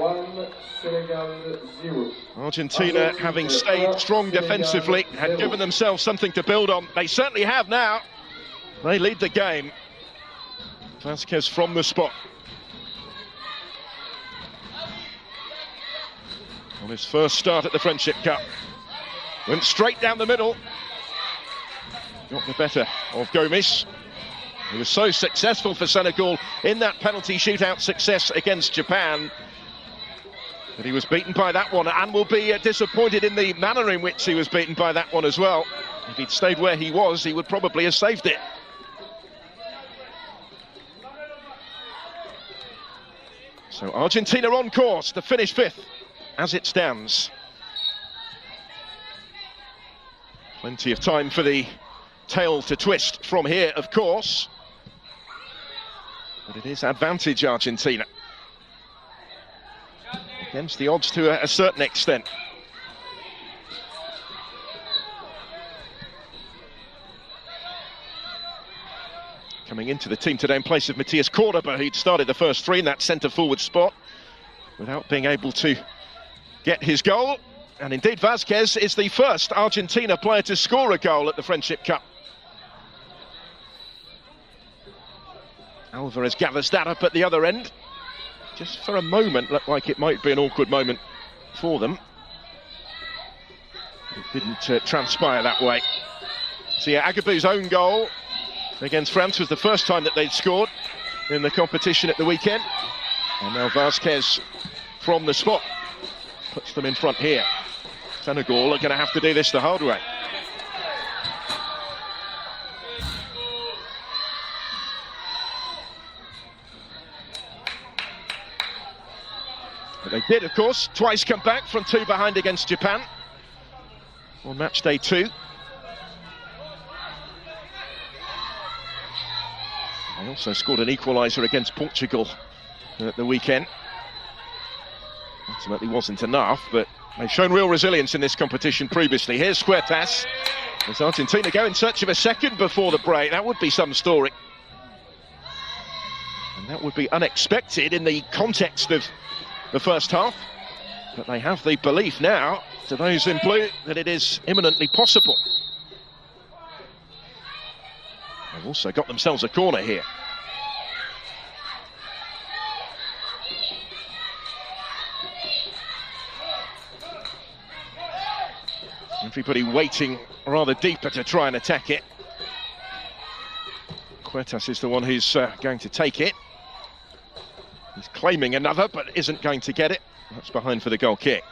Argentina, having stayed strong defensively, had given themselves something to build on. They certainly have now. They lead the game. Vasquez from the spot. On his first start at the Friendship Cup. Went straight down the middle. Got the better of Gomis. He was so successful for Senegal in that penalty shootout success against Japan. But he was beaten by that one, and will be disappointed in the manner in which he was beaten by that one as well. If he'd stayed where he was, he would probably have saved it. So Argentina on course to finish 5th as it stands. Plenty of time for the tail to twist from here, of course. But it is advantage Argentina. Against the odds to a certain extent. Coming into the team today in place of Matías Córdoba, who'd started the first 3 in that centre-forward spot without being able to get his goal. And indeed, Vasquez is the first Argentina player to score a goal at the Friendship Cup. Alvarez gathers that up at the other end. Just for a moment, looked like it might be an awkward moment for them. It didn't transpire that way. So yeah, Agabou's own goal against France was the first time that they'd scored in the competition at the weekend. And now Vasquez from the spot puts them in front here. Senegal are going to have to do this the hard way. They did, of course, twice come back from 2 behind against Japan on match day 2. They also scored an equalizer against Portugal at the weekend. Ultimately wasn't enough, but they've shown real resilience in this competition previously. Here's Huertas. As Argentina go in search of a second before the break. That would be some story. And that would be unexpected in the context of the first half. But they have the belief now, to those in blue, that it is imminently possible. They've also got themselves a corner here. Everybody waiting rather deeper to try and attack it. Huertas is the one who's going to take it. He's claiming another, but isn't going to get it. That's behind for the goal kick.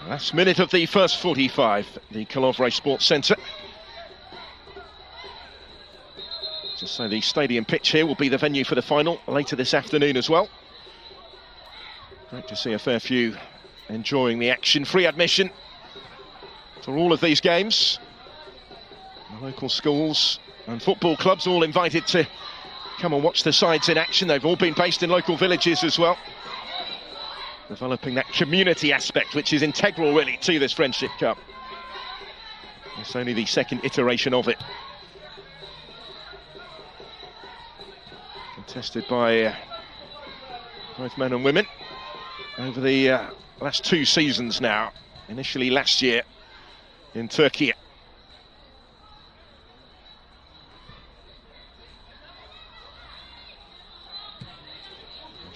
Last minute of the first 45, the Kilovre Sports Centre. Just so the stadium pitch here will be the venue for the final later this afternoon as well. Great to see a fair few enjoying the action. Free admission for all of these games. The local schools and football clubs all invited to come and watch the sides in action. They've all been based in local villages as well, developing that community aspect, which is integral really to this Friendship Cup. It's only the second iteration of it. Contested by both men and women over the last 2 seasons now. Initially last year in Turkey.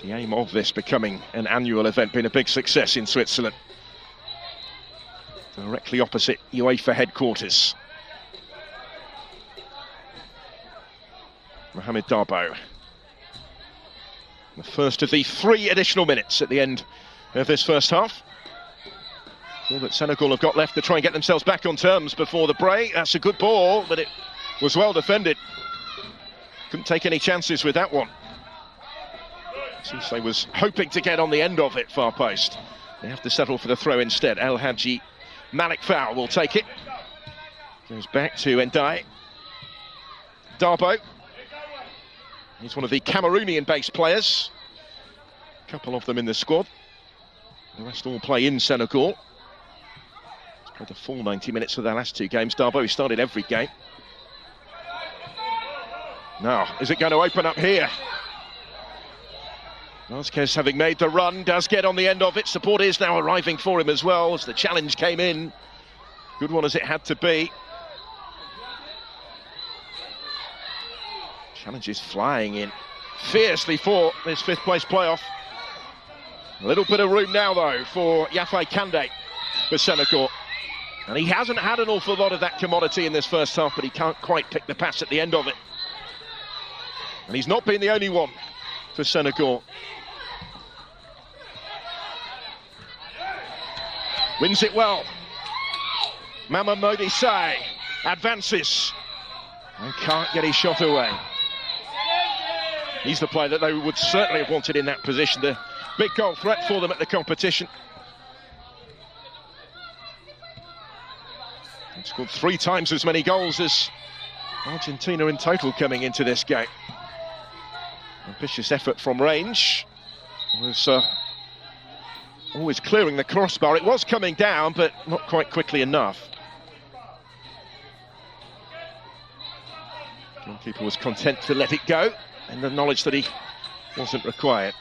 The aim of this becoming an annual event being a big success in Switzerland. Directly opposite UEFA headquarters. Mohamed Darboe. The first of the 3 additional minutes at the end of this first half. All that Senegal have got left to try and get themselves back on terms before the break. That's a good ball, but it was well defended. Couldn't take any chances with that one. Cisse was hoping to get on the end of it, far post. They have to settle for the throw instead. El Hadji Malik Fowl will take it. Goes back to Ndai. Darboe. He's one of the Cameroonian-based players. A couple of them in the squad. The rest all play in Senegal. He's played the full 90 minutes for their last 2 games. Darboe, he started every game. Now, is it going to open up here? Vasquez, having made the run, does get on the end of it. Support is now arriving for him as well as the challenge came in. Good one as it had to be. Challenge is flying in fiercely for this 5th place playoff. A little bit of room now though for Yafai Kande for Senegal. And he hasn't had an awful lot of that commodity in this first half, but he can't quite pick the pass at the end of it. And he's not been the only one for Senegal. Wins it well. Mama Modi Sai advances and can't get his shot away. He's the player that they would certainly have wanted in that position. The big goal threat for them at the competition. He's scored 3 times as many goals as Argentina in total coming into this game. Ambitious effort from range. Was always clearing the crossbar. It was coming down, but not quite quickly enough. Goalkeeper was content to let it go, in the knowledge that he wasn't required.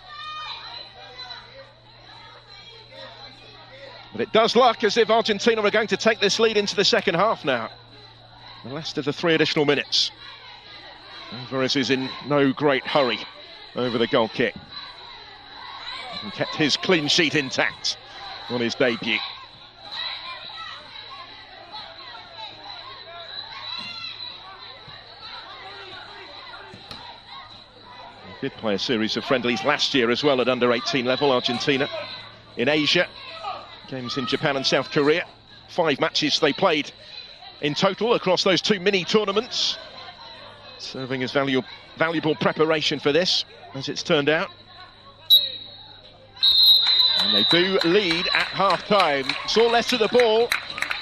But it does look as if Argentina are going to take this lead into the second half now. The last of the 3 additional minutes. Alvarez is in no great hurry over the goal kick. And kept his clean sheet intact on his debut. Did play a series of friendlies last year as well at under-18 level, Argentina. In Asia, games in Japan and South Korea. 5 matches they played in total across those 2 mini tournaments, serving as valuable preparation for this, as it's turned out. And they do lead at half-time. Saw less of the ball.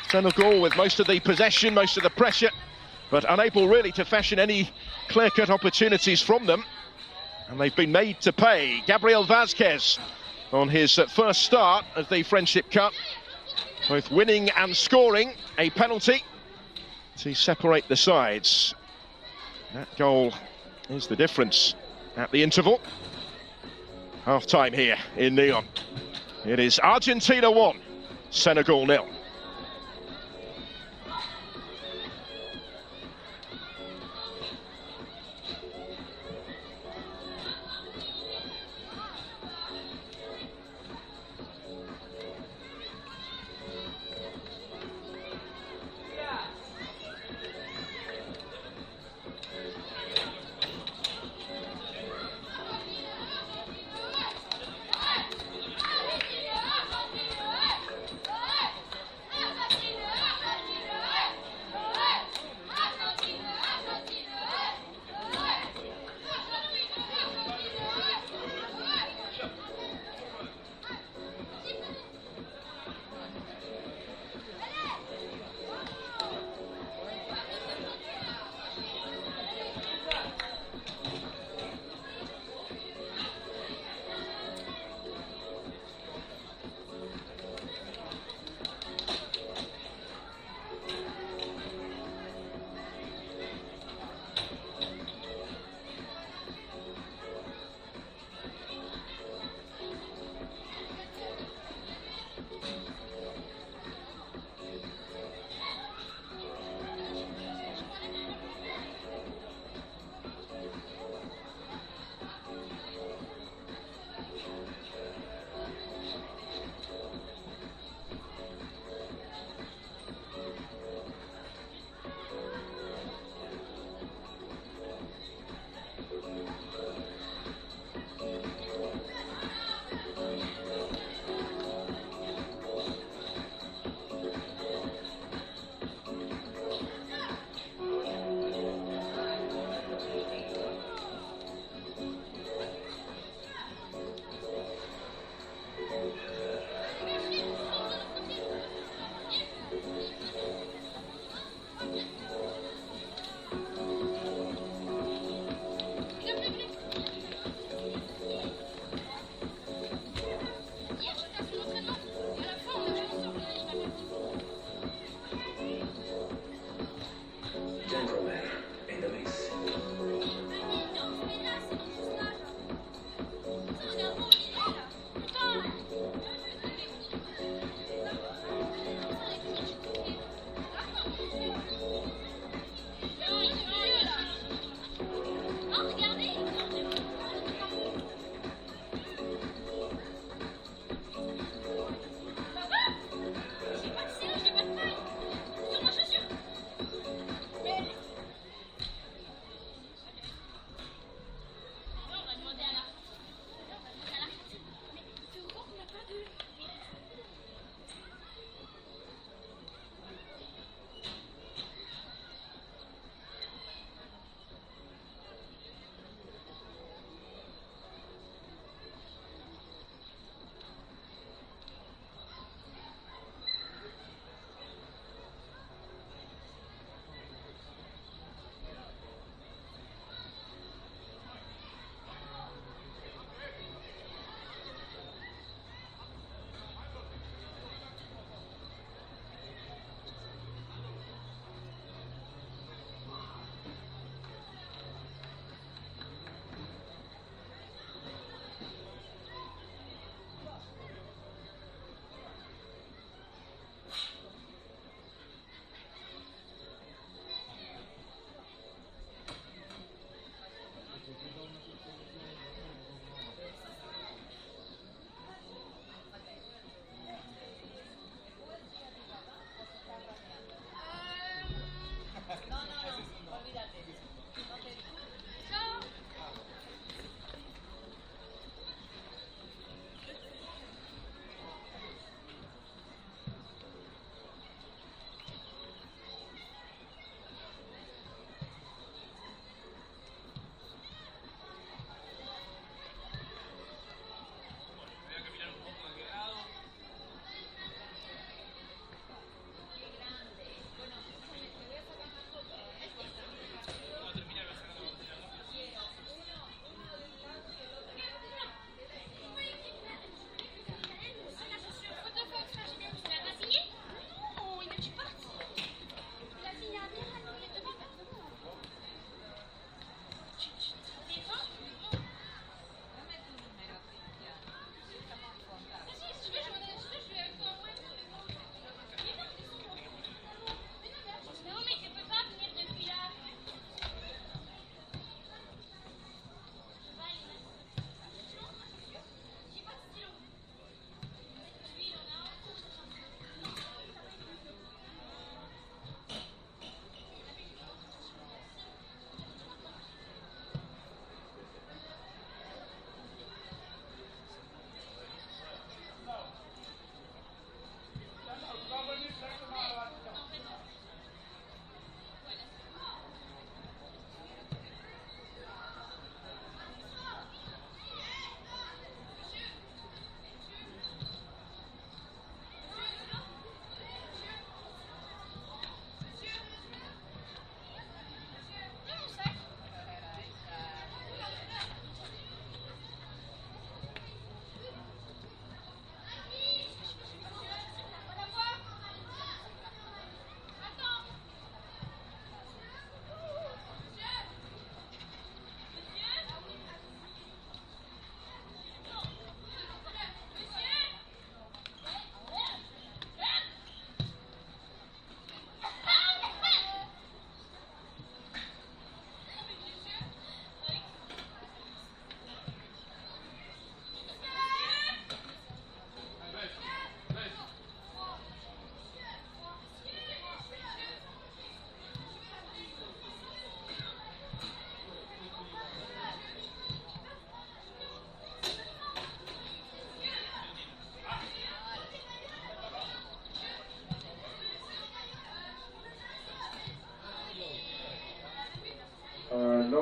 Senegal with most of the possession, most of the pressure, but unable really to fashion any clear-cut opportunities from them. And they've been made to pay. Gabriel Vázquez on his first start of the Friendship Cup, both winning and scoring a penalty to separate the sides. That goal is the difference at the interval. Half-time here in Lyon. It is Argentina 1, Senegal 0.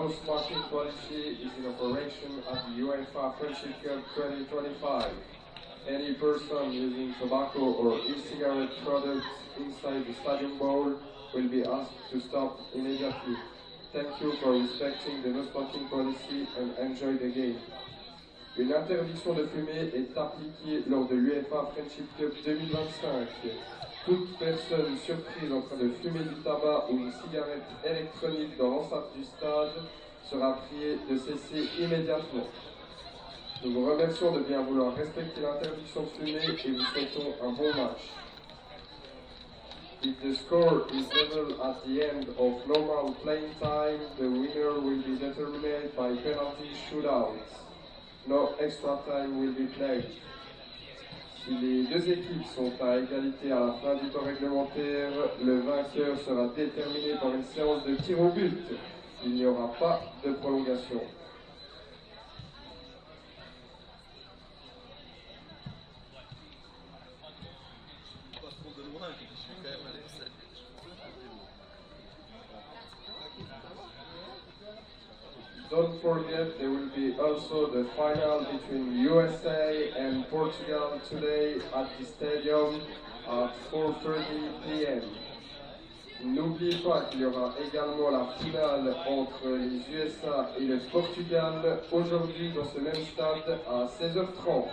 no smoking policy is in operation at the UEFA Friendship Cup 2025. Any person using tobacco or e-cigarette products inside the stadium bowl will be asked to stop immediately. Thank you for respecting the no smoking policy and enjoy the game. Une interdiction de fumer est appliquée lors de l'UEFA Friendship Cup 2025. Toute personne surprise en train de fumer du tabac ou une cigarette électronique dans l'enceinte du stade sera priée de cesser immédiatement. Nous vous remercions de bien vouloir respecter l'interdiction de fumer et vous souhaitons un bon match. If the score is level at the end of normal playing time, the winner will be determined by penalty shootouts. No extra time will be played. Si les deux équipes sont à égalité à la fin du temps réglementaire, le vainqueur sera déterminé par une séance de tir au but. Il n'y aura pas de prolongation. Don't forget, there will be also the final between USA and Portugal today at the stadium at 4:30 p.m. N'oubliez pas qu'il y aura également la finale entre les USA et le Portugal aujourd'hui dans ce même stade à 16h30.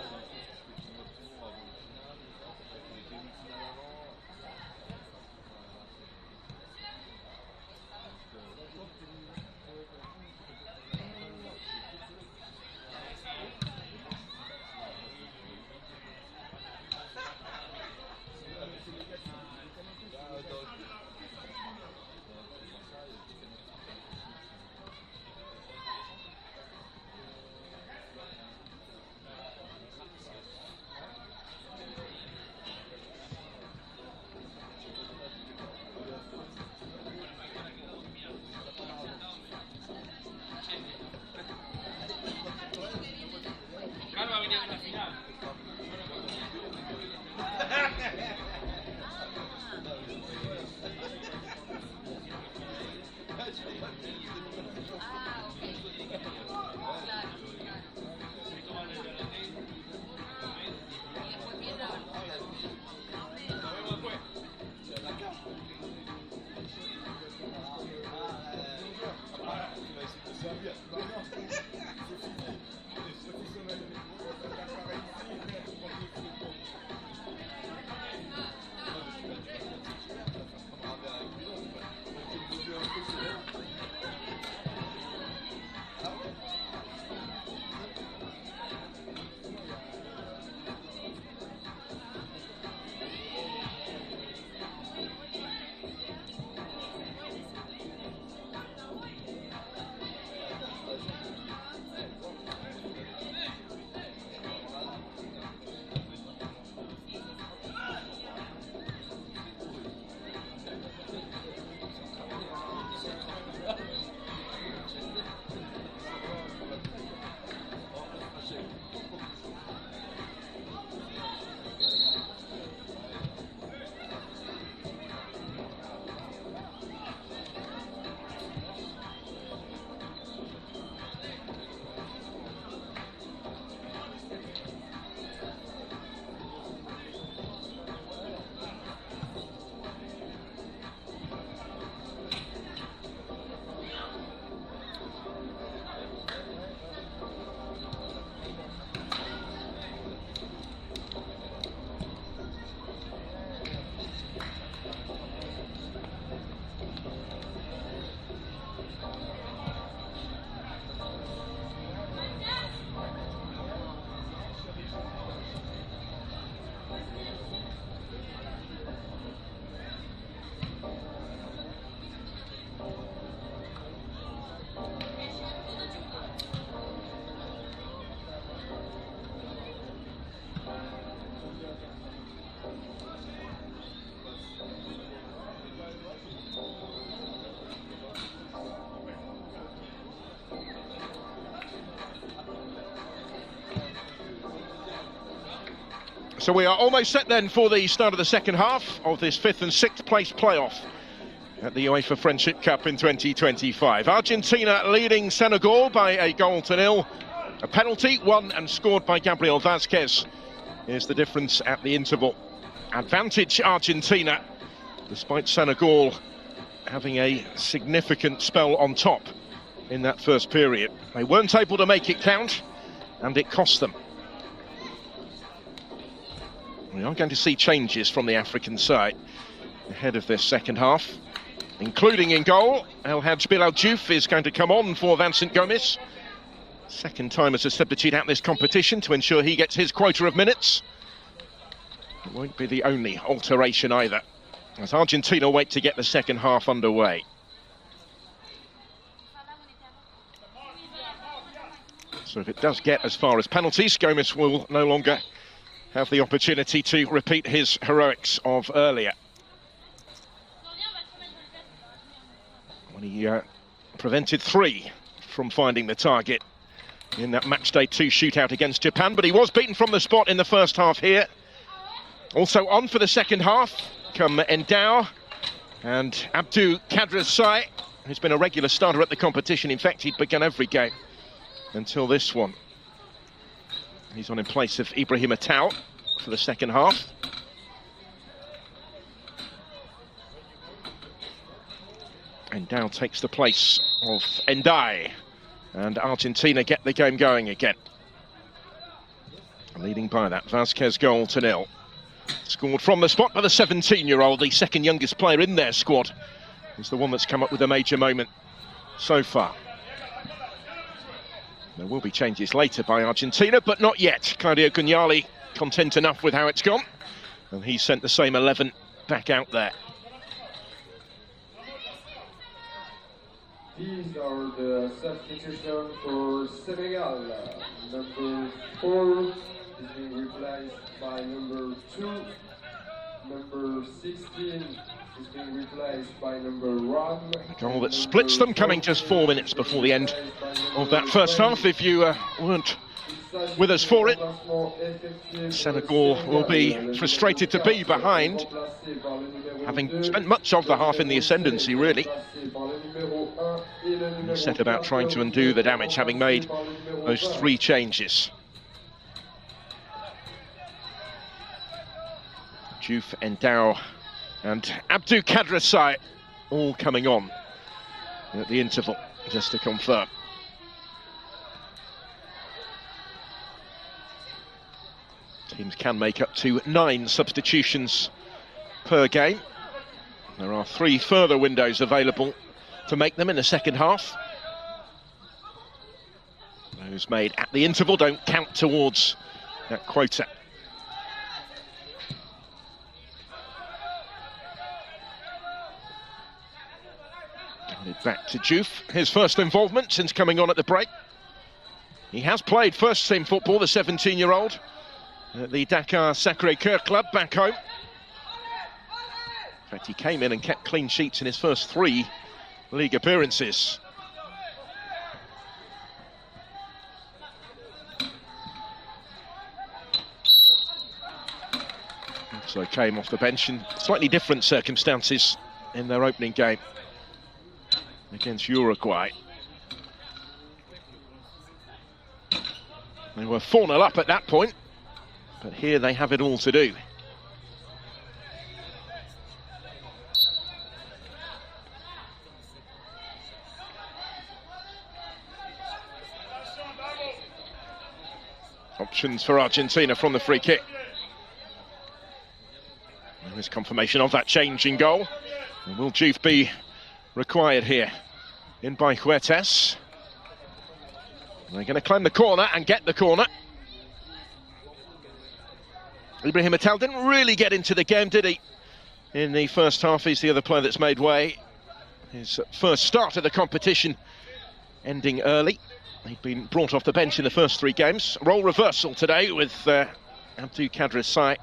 So we are almost set then for the start of the second half of this 5th and 6th place playoff. at the UEFA Friendship Cup in 2025. Argentina leading Senegal by 1-0. A penalty won and scored by Gabriel Vázquez. Here's the difference at the interval. Advantage Argentina, despite Senegal having a significant spell on top in that first period. They weren't able to make it count, and it cost them. We are going to see changes from the African side ahead of this second half, including in goal. El Hadj Bilal Diouf is going to come on for Vincent Gomis. Second time as a substitute at this competition to ensure he gets his quota of minutes. It won't be the only alteration either, as Argentina wait to get the second half underway. So if it does get as far as penalties, Gomis will no longer have the opportunity to repeat his heroics of earlier, when he prevented 3 from finding the target in that matchday 2 shootout against Japan. But he was beaten from the spot in the first half here. Also on for the second half come Endao and Abdou Kadrazai, who's been a regular starter at the competition. In fact, he'd begun every game until this one. He's on in place of Ibrahim Atau for the second half. Endao takes the place of Ndai, and Argentina get the game going again, leading by that Vázquez goal to 0. Scored from the spot by the 17-year-old, the second youngest player in their squad. He's the one that's come up with a major moment so far. There will be changes later by Argentina, but not yet. Claudio Gugnali content enough with how it's gone, and he sent the same 11 back out there. These are the substitution for Senegal. Number 4 is being replaced by number 2. Number 16 is being replaced by number 1. A goal that splits them, coming just 4 minutes before the end of that first half. If you weren't with us for it, Senegal will be frustrated to be behind, having spent much of the half in the ascendancy, really. And set about trying to undo the damage, having made those 3 changes. Diouf, Endao and Abdou Kadrazai all coming on at the interval, just to confirm. Teams can make up to 9 substitutions per game. There are 3 further windows available to make them in the second half. Those made at the interval don't count towards that quota. Back to Diouf, his first involvement since coming on at the break. He has played first team football, the 17-year-old, at the Dakar Sacré-Cœur club back home. In fact, he came in and kept clean sheets in his first 3 league appearances. So came off the bench in slightly different circumstances in their opening game against Uruguay. They were 4-0 up at that point, but here they have it all to do. Options for Argentina from the free kick. There is confirmation of that change in goal. And will Diouf be required here? In by Huertas. They're going to climb the corner and get the corner. Ibrahim Atau didn't really get into the game, did he? In the first half, he's the other player that's made way. His first start of the competition ending early. He'd been brought off the bench in the first 3 games. Role reversal today with Abdou Kadrazai.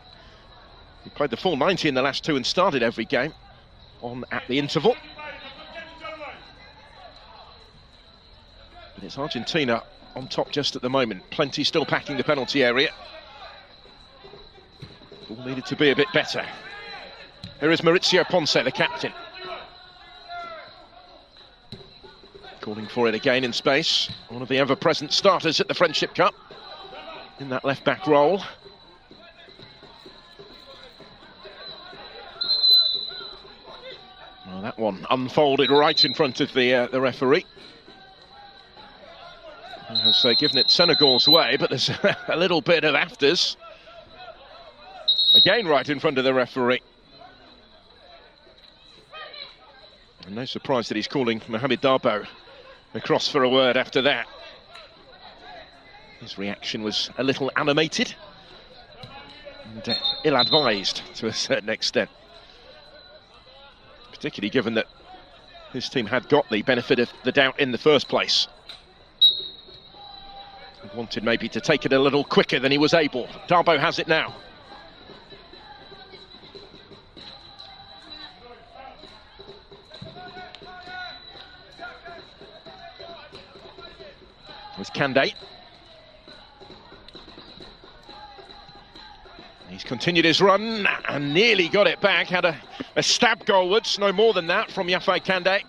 He played the full 90 in the last 2 and started every game on at the interval. But it's Argentina on top just at the moment. Plenty still packing the penalty area. All needed to be a bit better. Here is Mauricio Ponce, the captain. Calling for it again in space. One of the ever-present starters at the Friendship Cup in that left-back role. Well, that one unfolded right in front of the referee. He has given it Senegal's way, but there's a little bit of afters. Again, right in front of the referee. And no surprise that he's calling Mohamed Darboe across for a word after that. His reaction was a little animated and ill-advised to a certain extent. Particularly given that his team had got the benefit of the doubt in the first place. He wanted maybe to take it a little quicker than he was able. Darboe has it now. With Kande. He's continued his run and nearly got it back. Had a stab goalwards, no more than that, from Yafai Kande.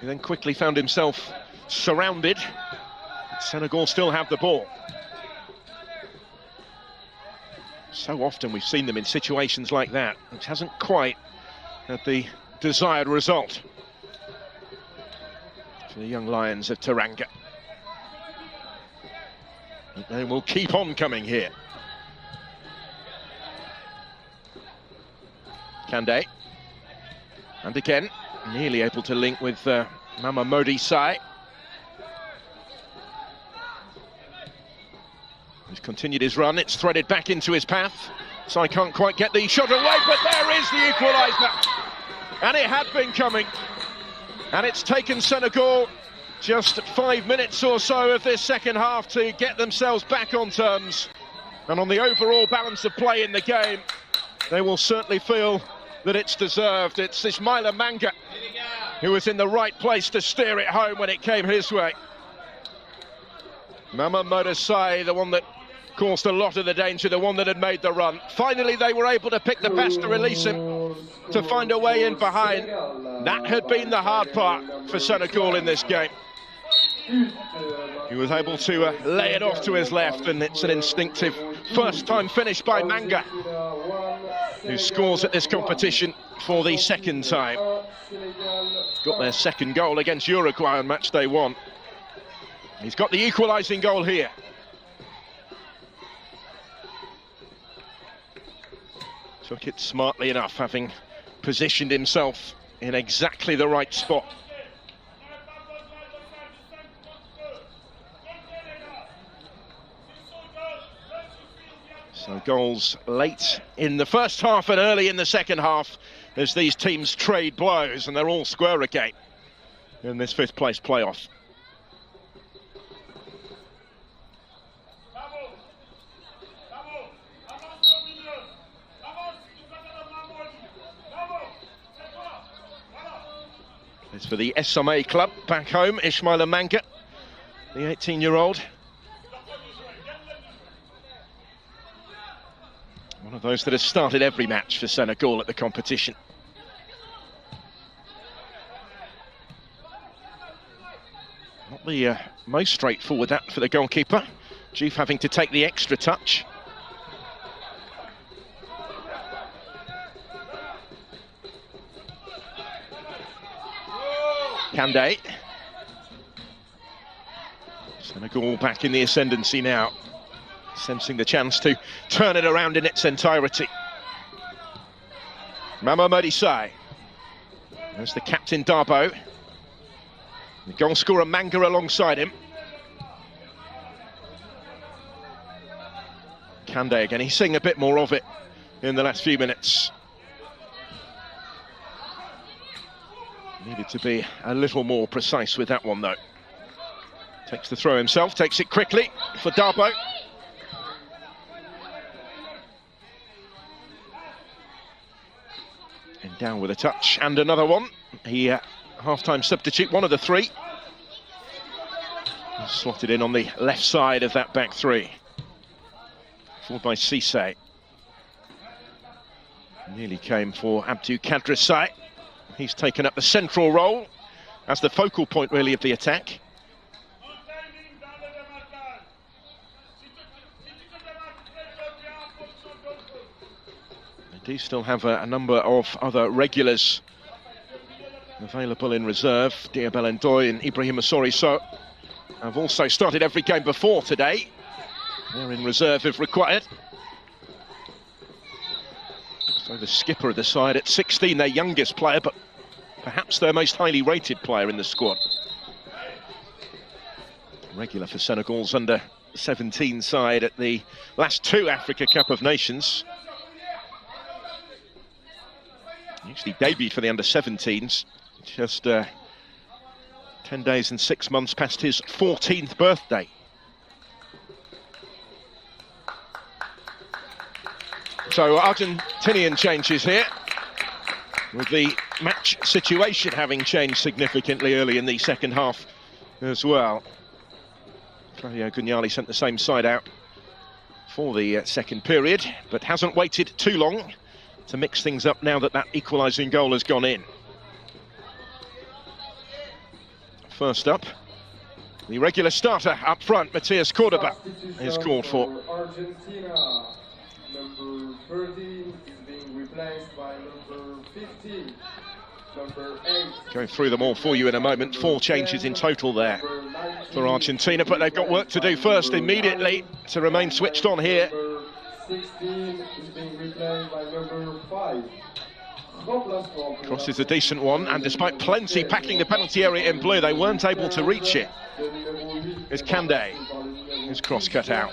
He then quickly found himself surrounded. Senegal still have the ball. So often we've seen them in situations like that, which hasn't quite had the desired result for the young Lions of Teranga. But they will keep on coming here. Kande. And again, nearly able to link with Mamamodi Sai. He's continued his run, it's threaded back into his path. Sai can't quite get the shot away, but there is the equaliser. And it had been coming. And it's taken Senegal just 5 minutes or so of this second half to get themselves back on terms. And on the overall balance of play in the game, they will certainly feel that it's deserved. It's Ismaila Manga who was in the right place to steer it home when it came his way. Mamamodi Sai, the one that caused a lot of the danger, the one that had made the run. Finally, they were able to pick the pass to release him, to find a way in behind. That had been the hard part for Senegal in this game. He was able to lay it off to his left, and it's an instinctive first-time finish by Manga, who scores at this competition for the second time. Got their second goal against Uruguay on match day 1. He's got the equalising goal here. Took it smartly enough, having positioned himself in exactly the right spot. So goals late in the first half and early in the second half as these teams trade blows, and they're all square again in this 5th place playoff. It's for the SMA club back home, Ismaila Manga, the 18-year-old. One of those that has started every match for Senegal at the competition. Not the most straightforward that for the goalkeeper. Diouf having to take the extra touch. Kande. Senegal back in the ascendancy now, sensing the chance to turn it around in its entirety. Mamamodi Sai. There's the captain Darboe. The goal scorer Manga alongside him. Kande again, he's seeing a bit more of it in the last few minutes. Needed to be a little more precise with that one though. Takes the throw himself, takes it quickly for Darboe. And down with a touch and another one. He half-time substitute, one of the three. Slotted in on the left side of that back three. Followed by Cisse. Nearly came for Abdou Kadri Sai. He's taken up the central role as the focal point really of the attack. They do still have a number of other regulars available in reserve. Diabel Ndoye and Ibrahim Asori have also started every game before today. They're in reserve if required. So the skipper of the side at 16, their youngest player, but perhaps their most highly rated player in the squad. Regular for Senegal's under-17 side at the last two Africa Cup of Nations. He actually debuted for the under-17s just 10 days and 6 months past his 14th birthday. So Argentinian changes here, with the match situation having changed significantly early in the second half as well. Claudio Gugnali sent the same side out for the second period, but hasn't waited too long to mix things up now that equalising goal has gone in. First up, the regular starter up front, Matias Cordoba, is called for. Argentina. Number 13 is being replaced by number 15. Number 8. Going through them all for you in a moment. 4 changes in total there for Argentina, but they've got work to do first immediately to remain switched on here. Number 16 is being replaced by number 5. Cross is a decent one, and despite plenty packing the penalty area in blue, they weren't able to reach it. It's Kande, his cross cut out.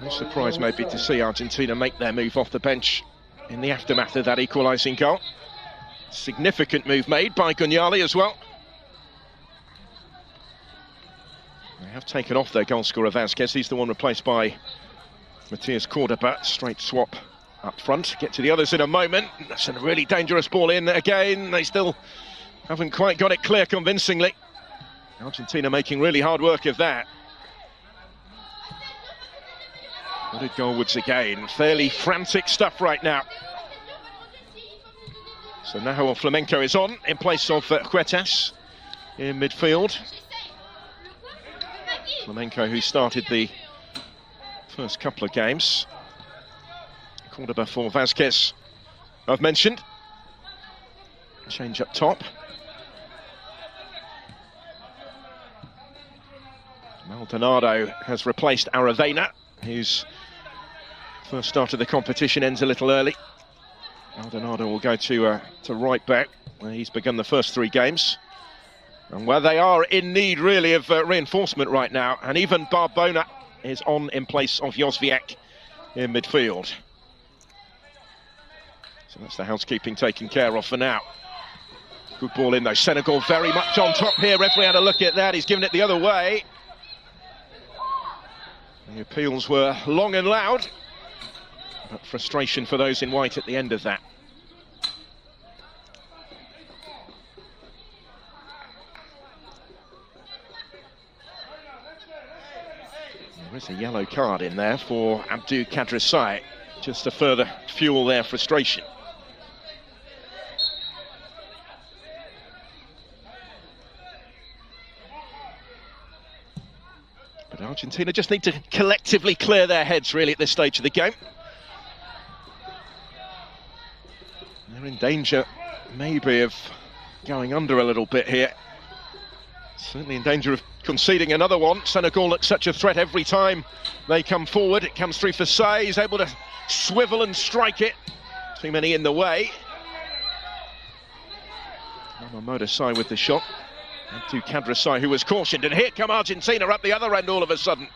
No surprise maybe to see Argentina make their move off the bench in the aftermath of that equalising goal. Significant move made by Gugnali as well. They have taken off their goalscorer Vazquez. He's the one replaced by Matias Cordoba. Straight swap up front. Get to the others in a moment. That's a really dangerous ball in again. They still haven't quite got it clear convincingly. Argentina making really hard work of that. Good goalwards again. Fairly frantic stuff right now. So now Flamenco is on in place of Huertas in midfield. Flamenco, who started the first couple of games. Cordoba for Vazquez, I've mentioned. Change up top. Maldonado has replaced Aravena, whose first start of the competition ends a little early. Maldonado will go to right back, where he's begun the first 3 games. And where they are in need, really, of reinforcement right now. And even Barbona is on in place of Jozwiak in midfield. So that's the housekeeping taken care of for now. Good ball in, though. Senegal very much on top here. Referee had a look at that. He's given it the other way. The appeals were long and loud. But frustration for those in white at the end of that. There is a yellow card in there for Abdou Kadrisai, just to further fuel their frustration. But Argentina just need to collectively clear their heads, really, at this stage of the game. They're in danger, maybe, of going under a little bit here. Certainly in danger of conceding another one. Senegal look such a threat every time they come forward. It comes through for Say. He's able to swivel and strike it. Too many in the way. Mamadou Say with the shot. And to Kadrisai, who was cautioned. And here come Argentina up the other end all of a sudden.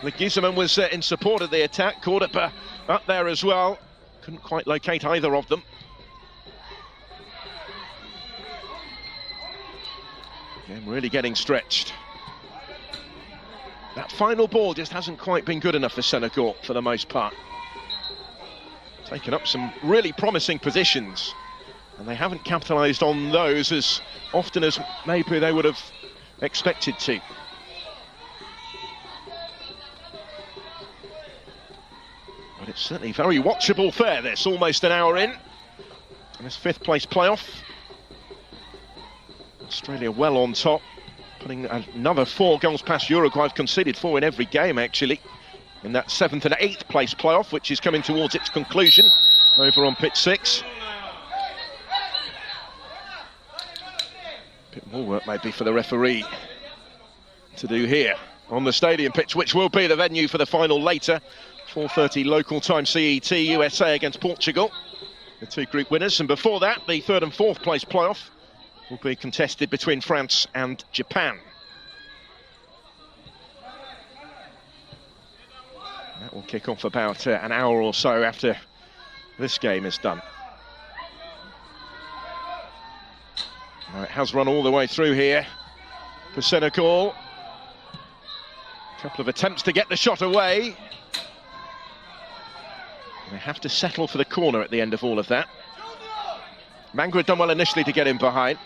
Leguizamon was in support of the attack. Cordoba up there as well. Couldn't quite locate either of them. Again, really getting stretched. That final ball just hasn't quite been good enough for Senegal for the most part. Taken up some really promising positions, and they haven't capitalised on those as often as maybe they would have expected to. But it's certainly very watchable fare, this, almost an hour in. And this 5th place playoff. Australia well on top, putting another 4 goals past Uruguay. I've conceded 4 in every game, actually, in that 7th and 8th place playoff, which is coming towards its conclusion over on pitch 6. A bit more work maybe for the referee to do here on the stadium pitch, which will be the venue for the final later. 4:30 local time CET, USA against Portugal, the 2 group winners. And before that, the 3rd and 4th place playoff will be contested between France and Japan. That will kick off about an hour or so after this game is done. Now it has run all the way through here for Senegal. A couple of attempts to get the shot away. They have to settle for the corner at the end of all of that. Manga had done well initially to get in behind,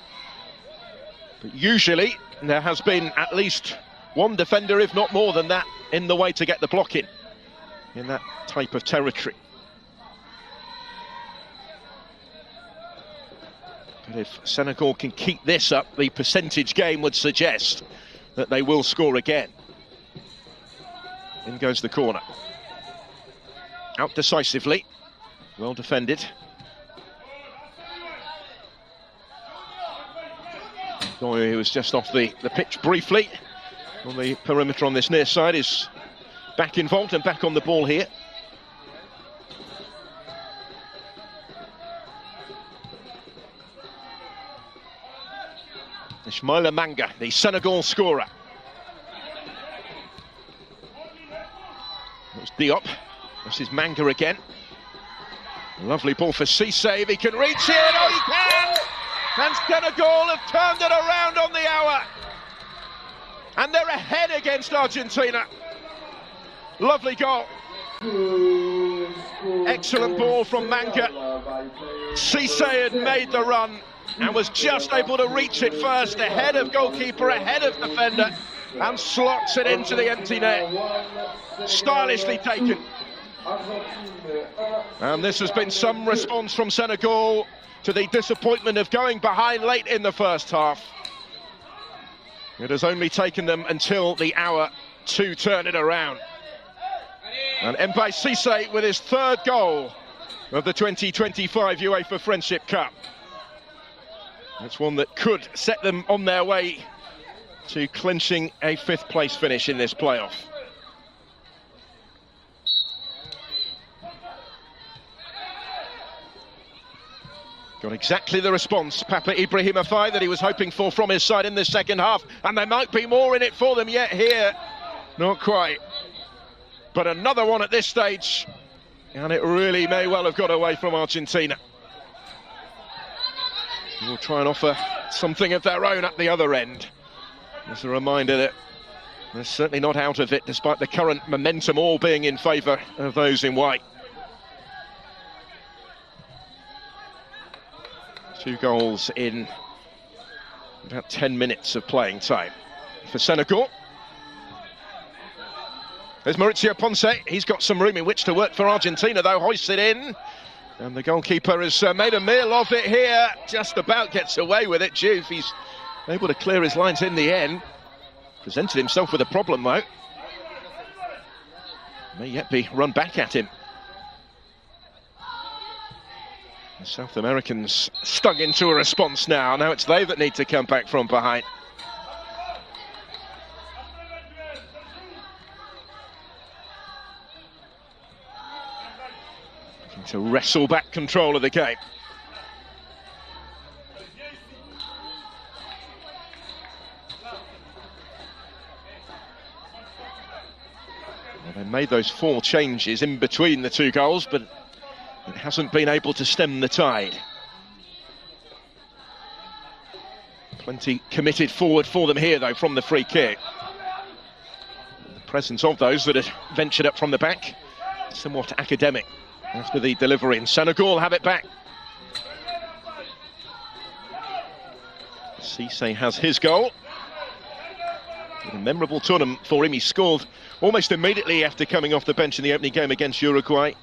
but usually there has been at least one defender, if not more than that, in the way to get the block in that type of territory. But if Senegal can keep this up, the percentage game would suggest that they will score again. In goes the corner. Out decisively, well defended. Goy, who was just off the pitch briefly on the perimeter on this near side, is back involved and back on the ball here. Ismaila Manga, the Senegal scorer. That was Diop. This is Manga again. Lovely ball for Cisse. If he can reach it, oh, he can! And Senegal have turned it around on the hour. And they're ahead against Argentina. Lovely goal. Excellent ball from Manga. Cisse had made the run and was just able to reach it first, ahead of goalkeeper, ahead of defender, and slots it into the empty net. Stylishly taken. And this has been some response from Senegal to the disappointment of going behind late in the first half. It has only taken them until the hour to turn it around. And Mbaye Cisse with his 3rd goal of the 2025 UEFA Friendship Cup. It's one that could set them on their way to clinching a 5th place finish in this playoff. Got exactly the response, Papa Ibrahim Afai, that he was hoping for from his side in this second half, and there might be more in it for them yet here. Not quite. But another one at this stage, and it really may well have got away from Argentina. We'll try and offer something of their own at the other end. As a reminder that they're certainly not out of it, despite the current momentum all being in favour of those in white. 2 goals in about 10 minutes of playing time for Senegal. There's Mauricio Ponce. He's got some room in which to work for Argentina, though. Hoists it in. And the goalkeeper has made a meal of it here. Just about gets away with it. Juve, he's able to clear his lines in the end. Presented himself with a problem, though. May yet be run back at him. The South Americans stung into a response now. Now it's they that need to come back from behind. Looking to wrestle back control of the game. Well, they made those 4 changes in between the 2 goals, but it hasn't been able to stem the tide. Plenty committed forward for them here, though, from the free kick. The presence of those that had ventured up from the back, somewhat academic after the delivery. And Senegal have it back. Cisse has his goal. A memorable tournament for him. He scored almost immediately after coming off the bench in the opening game against Uruguay.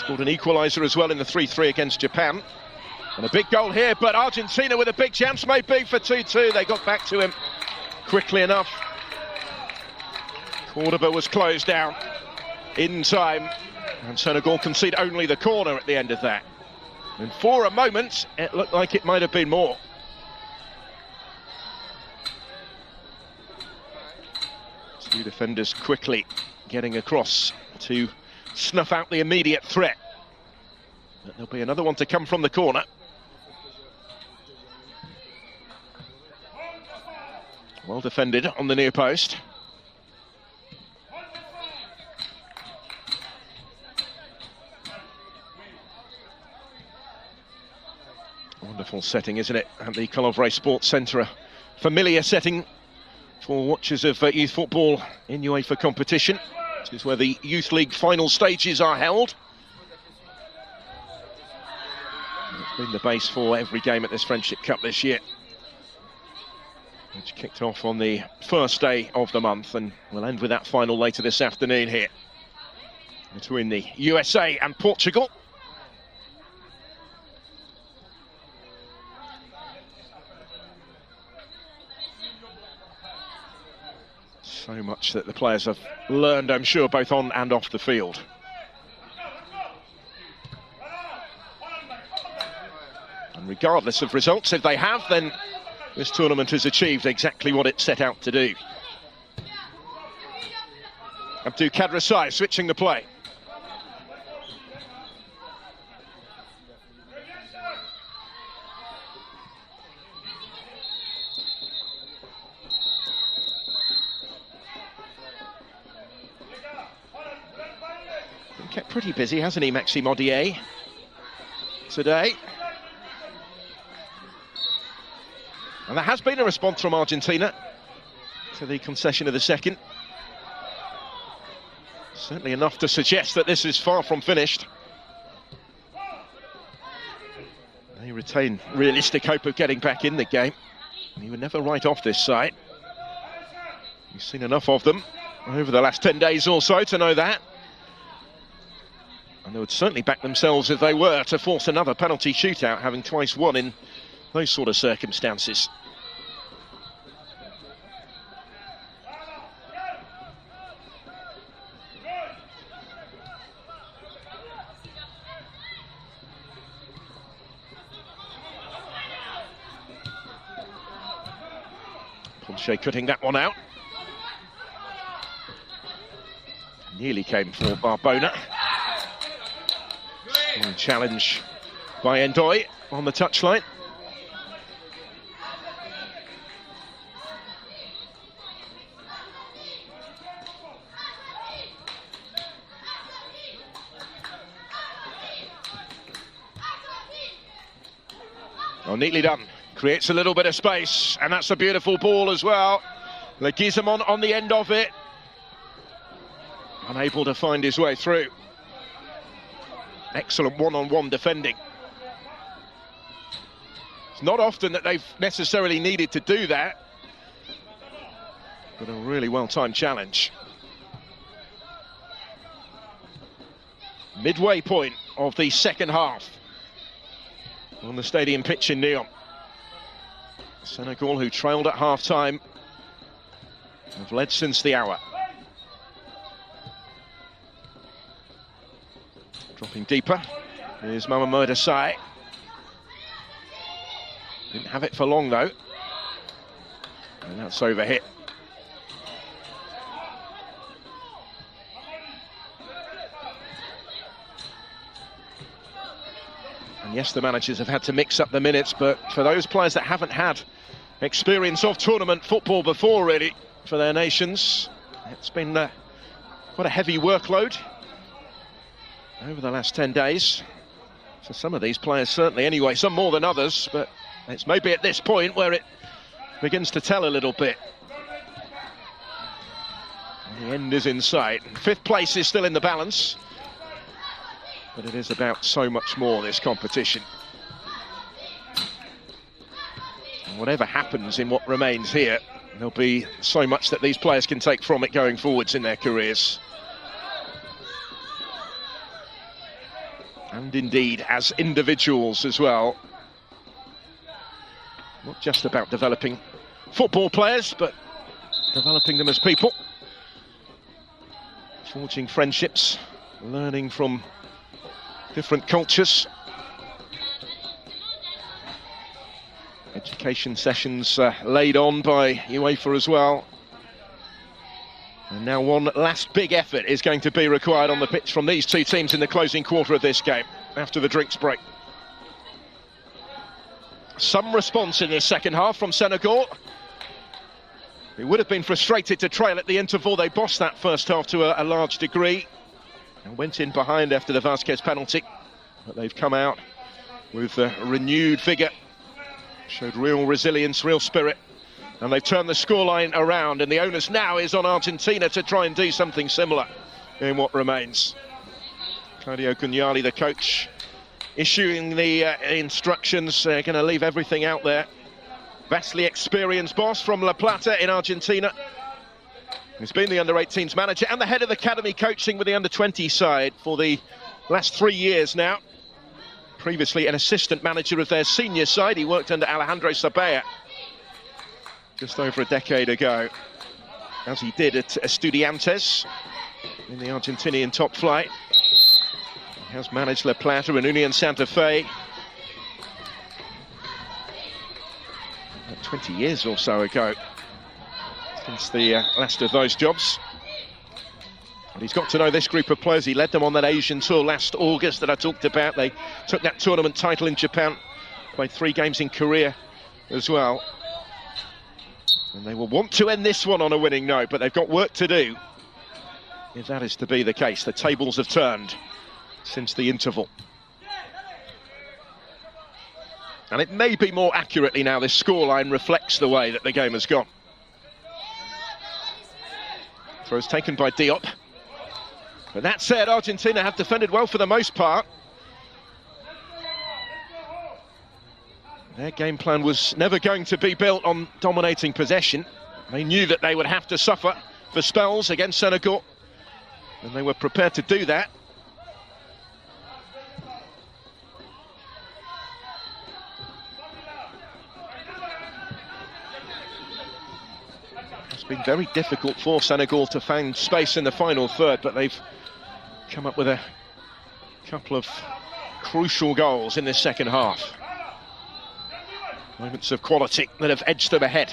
Scored an equaliser as well in the 3-3 against Japan. And a big goal here, but Argentina with a big chance maybe for 2-2. They got back to him quickly enough. Cordoba was closed down in time, and Senegal concede only the corner at the end of that. And for a moment, it looked like it might have been more. Two defenders quickly getting across to snuff out the immediate threat. But there'll be another one to come from the corner. Well defended on the near post. Wonderful setting, isn't it? At the Colombre Sports Centre, a familiar setting for watchers of youth football in UEFA competition. This is where the Youth League final stages are held. It's been the base for every game at this Friendship Cup this year, which kicked off on the first day of the month, and we'll end with that final later this afternoon here between the USA and Portugal. So much that the players have learned, I'm sure, both on and off the field. And regardless of results, if they have, then this tournament has achieved exactly what it set out to do. Abdou Kadrasai switching the play. Been kept pretty busy, hasn't he, Maxime Odier, today? And there has been a response from Argentina to the concession of the second. Certainly enough to suggest that this is far from finished. They retain realistic hope of getting back in the game. And he would never write off this side. You've seen enough of them over the last 10 days or so to know that. And they would certainly back themselves if they were to force another penalty shootout, having twice won in those sort of circumstances. Ponche cutting that one out. Nearly came for Barbona. Challenge by Ndoye on the touchline. Oh, neatly done. Creates a little bit of space, and that's a beautiful ball as well. Leguizamon on the end of it. Unable to find his way through. Excellent one-on-one defending. It's not often that they've necessarily needed to do that, but a really well-timed challenge. Midway point of the second half on the stadium pitch in Lyon. Senegal, who trailed at half-time, have led since the hour. Dropping deeper, here's Mamadou Asai. Didn't have it for long though. And that's overhit. And yes, the managers have had to mix up the minutes, but for those players that haven't had experience of tournament football before, really, for their nations, it's been quite a heavy workload over the last 10 days. For some of these players, certainly anyway, some more than others, but it's maybe at this point where it begins to tell a little bit. And the end is in sight. 5th place is still in the balance, but it is about so much more, this competition. And whatever happens in what remains here, There'll be so much that these players can take from it going forwards in their careers. And indeed, as individuals as well. Not just about developing football players, but developing them as people. Forging friendships, learning from different cultures. Education sessions laid on by UEFA as well. And now one last big effort is going to be required on the pitch from these two teams in the closing quarter of this game, after the drinks break. Some response in this second half from Senegal. They would have been frustrated to trail at the interval. They bossed that first half to a large degree and went in behind after the Vasquez penalty. But they've come out with renewed vigour, showed real resilience, real spirit. And they've turned the scoreline around, and the onus now is on Argentina to try and do something similar in what remains. Claudio Cugnali, the coach, issuing the instructions, going to leave everything out there. Vastly experienced boss from La Plata in Argentina. He's been the under-18s manager and the head of the academy coaching with the under-20 side for the last 3 years now. Previously an assistant manager of their senior side. He worked under Alejandro Sabella just over a decade ago, as he did at Estudiantes in the Argentinian top flight. He has managed La Plata and Union Santa Fe 20 years or so ago, since the last of those jobs. And he's got to know this group of players. He led them on that Asian tour last August that I talked about. They took that tournament title in Japan, played 3 games in Korea as well. And they will want to end this one on a winning note, but they've got work to do if that is to be the case. The tables have turned since the interval. And it may be more accurately now, this scoreline reflects the way that the game has gone. Throws taken by Diop. But that said, Argentina have defended well for the most part. Their game plan was never going to be built on dominating possession. They knew that they would have to suffer for spells against Senegal, and they were prepared to do that. It's been very difficult for Senegal to find space in the final third, but they've come up with a couple of crucial goals in this second half. Moments of quality that have edged them ahead.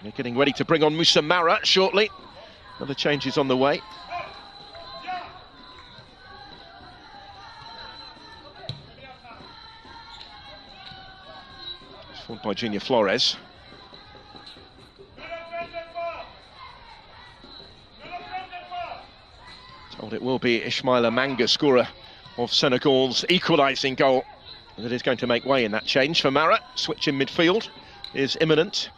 They're getting ready to bring on Moussa Mara shortly. Other changes on the way. It's fought by Junior Flores. Told it will be Ismaila Manga, scorer of Senegal's equalising goal, that is going to make way in that change for Mara. Switch in midfield is imminent.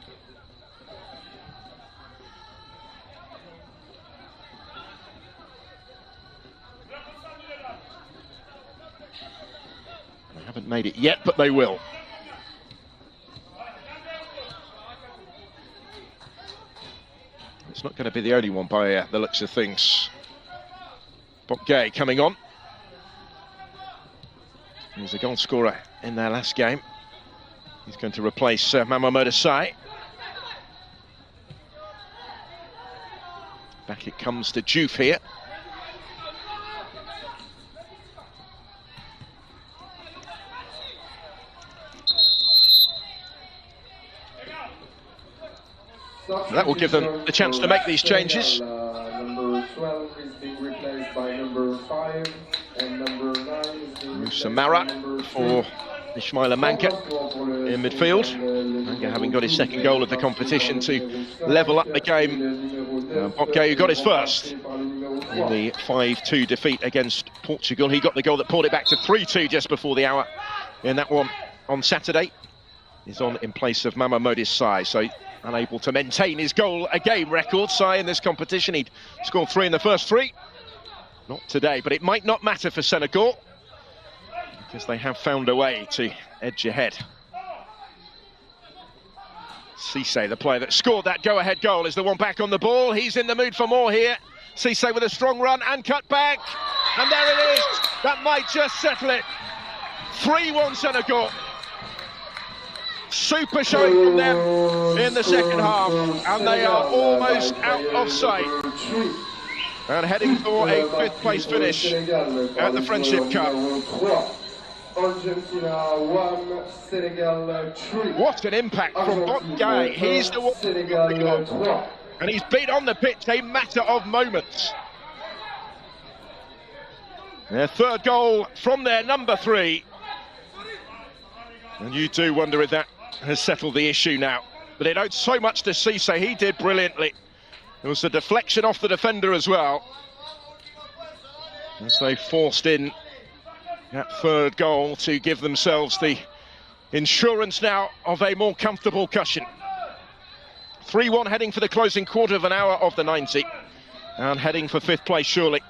They haven't made it yet, but they will. It's not going to be the only one by the looks of things. Gay coming on. He's a goal scorer in their last game. He's going to replace Mamadou Sai. Back it comes to Diouf here. That will give them the chance to make these changes. Number 12 is being replaced by number 5, and number 9 is being Moussa Mara for Ismaila Manga in midfield. Manga having got his second goal of the competition to level up the game. Gay, who got his first in the 5-2 defeat against Portugal. He got the goal that pulled it back to 3-2 just before the hour in that one on Saturday. He's on in place of Mamadou Sai, so unable to maintain his goal a game record. Sai in this competition, he'd scored 3 in the first 3. Not today, but it might not matter for Senegal, because they have found a way to edge ahead. Cisse, the player that scored that go-ahead goal, is the one back on the ball. He's in the mood for more here. Cisse with a strong run and cut back. And there it is. That might just settle it. 3-1 Senegal. Super showing from them in the second half. And they are almost out of sight. And heading for a 5th place finish at the Friendship Cup. Argentina 1, Senegal 3. What an impact from Botgay. He's the one. And he's been on the pitch a matter of moments. Their third goal from their number 3. And you do wonder if that has settled the issue now. But it owed so much to Cisse. He did brilliantly. There was a deflection off the defender as well, as they forced in that third goal to give themselves the insurance now of a more comfortable cushion. 3-1 heading for the closing quarter of an hour of the 90, and heading for 5th place surely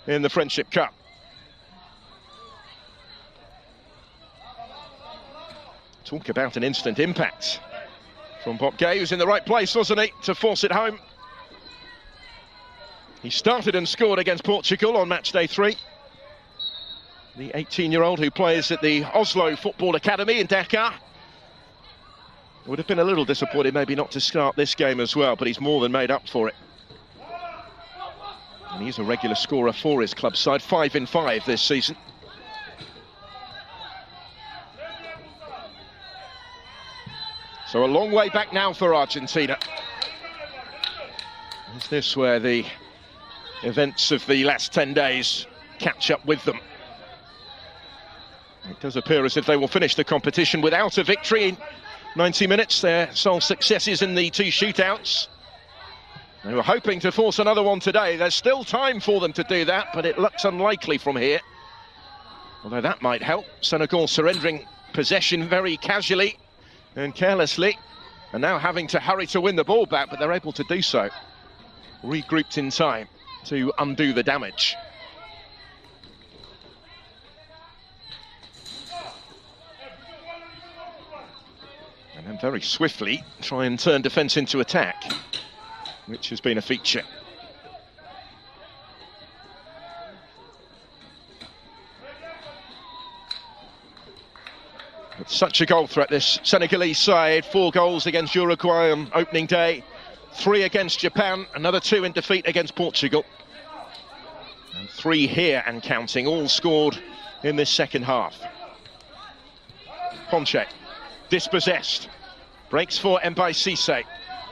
in the Friendship Cup. Talk about an instant impact from Botgay, who's in the right place, wasn't he, to force it home. He started and scored against Portugal on match day 3. The 18-year-old who plays at the Oslo Football Academy in Dakar. Would have been a little disappointed maybe not to start this game as well, but he's more than made up for it. And he's a regular scorer for his club side, 5 in 5 this season. So a long way back now for Argentina. Is this where the events of the last 10 days catch up with them? It does appear as if they will finish the competition without a victory in 90 minutes. Their sole successes in the 2 shootouts. They were hoping to force another one today. There's still time for them to do that, but it looks unlikely from here. Although that might help. Senegal surrendering possession very casually and carelessly, and now having to hurry to win the ball back, but they're able to do so. Regrouped in time to undo the damage. And then very swiftly try and turn defence into attack, which has been a feature. But such a goal threat, this Senegalese side. 4 goals against Uruguay on opening day, 3 against Japan, another 2 in defeat against Portugal. And 3 here and counting, all scored in this second half. Ponche, dispossessed, breaks for Mbaye Cisse,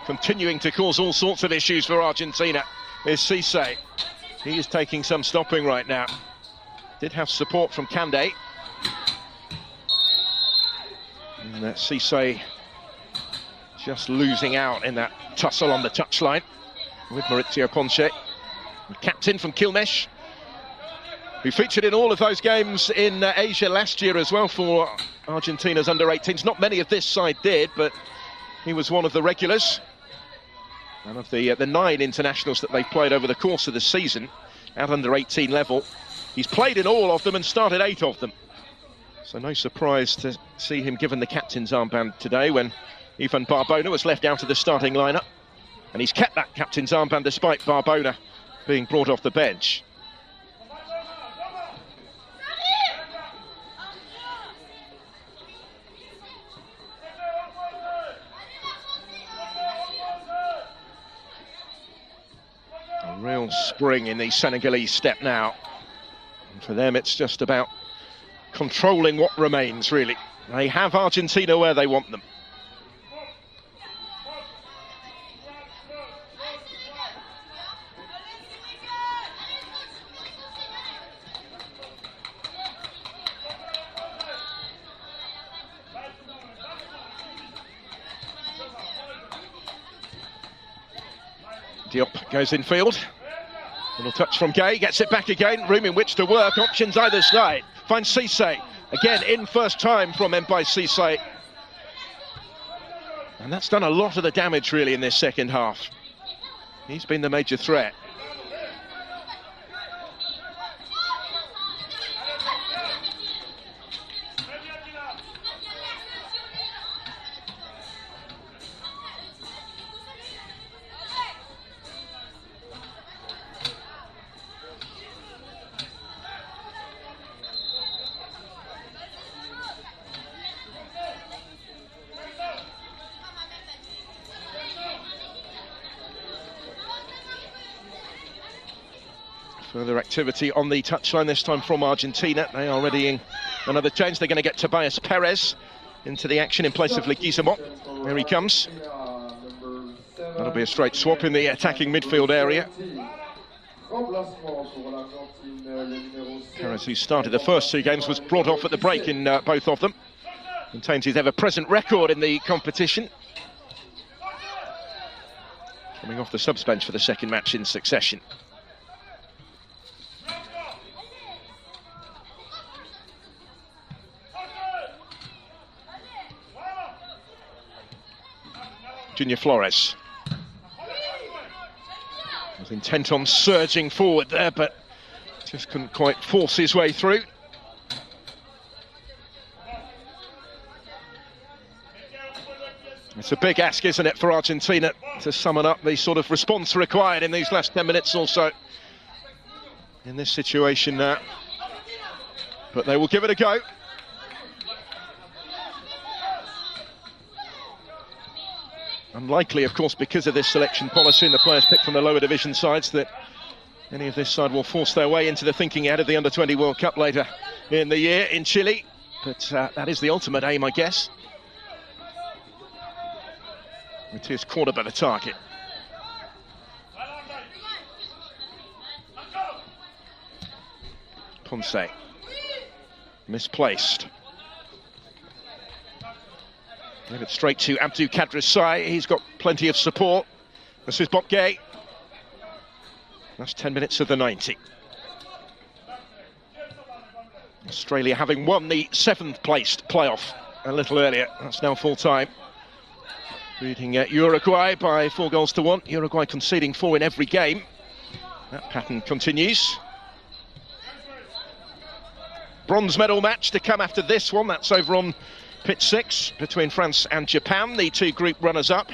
continuing to cause all sorts of issues for Argentina is Cisse. He is taking some stopping right now. Did have support from Kande. And Cisse just losing out in that tussle on the touchline with Maurizio Ponche, captain from Quilmes, who featured in all of those games in Asia last year as well for Argentina's under-18s. Not many of this side did, but he was one of the regulars. One of the 9 internationals that they've played over the course of the season at under-18 level. He's played in all of them and started 8 of them. So no surprise to see him given the captain's armband today when Ivan Barbona was left out of the starting lineup. And he's kept that captain's armband despite Barbona being brought off the bench. A real spring in the Senegalese step now. And for them it's just about controlling what remains, really. They have Argentina where they want them. Diop goes in field. Little touch from Gay, gets it back again. Room in which to work, options either side. Finds Cisse, again in first time from Mbaye Cisse. And that's done a lot of the damage really in this second half. He's been the major threat. Further activity on the touchline, this time from Argentina. They are readying another change. They're going to get Tobias Perez into the action in place of Leguizamo. There he comes. That'll be a straight swap in the attacking midfield area. Perez, who started the first two games, was brought off at the break in both of them. Maintains his ever-present record in the competition. Coming off the subs bench for the second match in succession. Junior Flores was intent on surging forward there, but just couldn't quite force his way through. It's a big ask, isn't it, for Argentina to summon up the sort of response required in these last 10 minutes or so in this situation now. But they will give it a go. Unlikely, of course, because of this selection policy and the players picked from the lower division sides, that any of this side will force their way into the thinking ahead of the Under-20 World Cup later in the year in Chile. But that is the ultimate aim, I guess. It is cornered by the target. Ponce. Misplaced. Gave it straight to Abdou Kadrisai. He's got plenty of support. This is Botgay. That's 10 minutes of the 90. Australia having won the 7th placed playoff a little earlier. That's now full time. Beating Uruguay by 4-1. Uruguay conceding 4 in every game. That pattern continues. Bronze medal match to come after this one. That's over on Pit 6 between France and Japan, the two group runners-up.